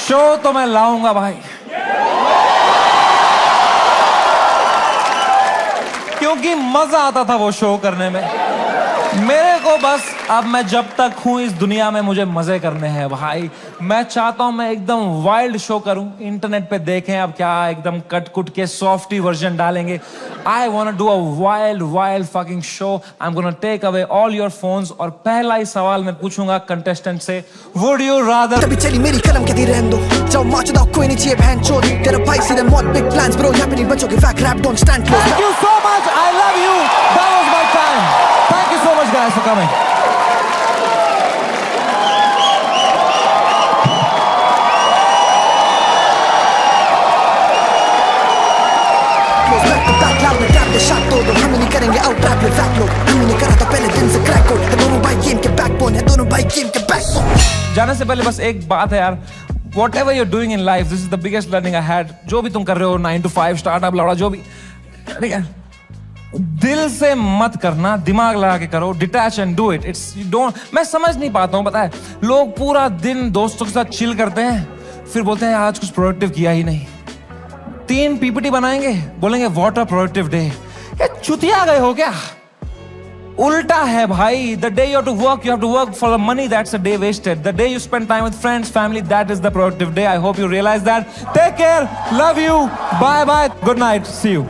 शो तो मैं लाऊंगा भाई, क्योंकि मजा आता था वो शो करने में। मेरे को बस अब मैं जब तक हूं इस दुनिया में मुझे मजे करने हैं भाई। मैं चाहता हूं मैं एकदम वाइल्ड शो करूं, इंटरनेट पे देखें अब क्या एकदम कट कुट के सॉफ्टी वर्जन डालेंगे। I want to do a wild fucking show. I am gonna take away all your phones और पहला ही सवाल मैं पूछूंगा कंटेस्टेंट से, वुड यू रादर। तभी चली मेरी कलम के दी रहने दो, जाओ माच दो कोई नहीं चाहिए बहन चोद, तेरा भाई सीधे मौत बिग प्लान्स ब्रो, यहाँ पे नहीं बचोगे fake rap don't stand close. Thank you so much, I love you, that was my time, thank you so much guys for coming. हम नहीं करेंगे आउट रैप में फैक लोग, हम नहीं करा था पहले दिन से क्रैक कोड, है दोनों भाई गेम के बैकबोन, है दोनों भाई गेम के बैकबोन। जाने से पहले बस एक बात है यार, whatever you're doing in life, this is the biggest learning I had. जो भी तुम कर रहे हो 9 to 5 स्टार्टअप लौड़ा जो भी, ठीक है, दिल से मत करना, दिमाग लगा के करो, detach and do it. It's don't, मैं समझ नहीं पाता हूँ, पता है लोग पूरा दिन दोस्तों के साथ चिल करते हैं, फिर बोलते हैं आज कुछ प्रोडक्टिव किया ही नहीं। 3 पीपीटी बनाएंगे, बोलेंगे व्हाट अ प्रोडक्टिव डे। ये चुतिया गए हो क्या? उल्टा है भाई। The day you have to work for the money, that's a day wasted. The day you spend time with friends family, that is the productive day. I hope you realise that. Take care, love you, bye bye, good night, see you.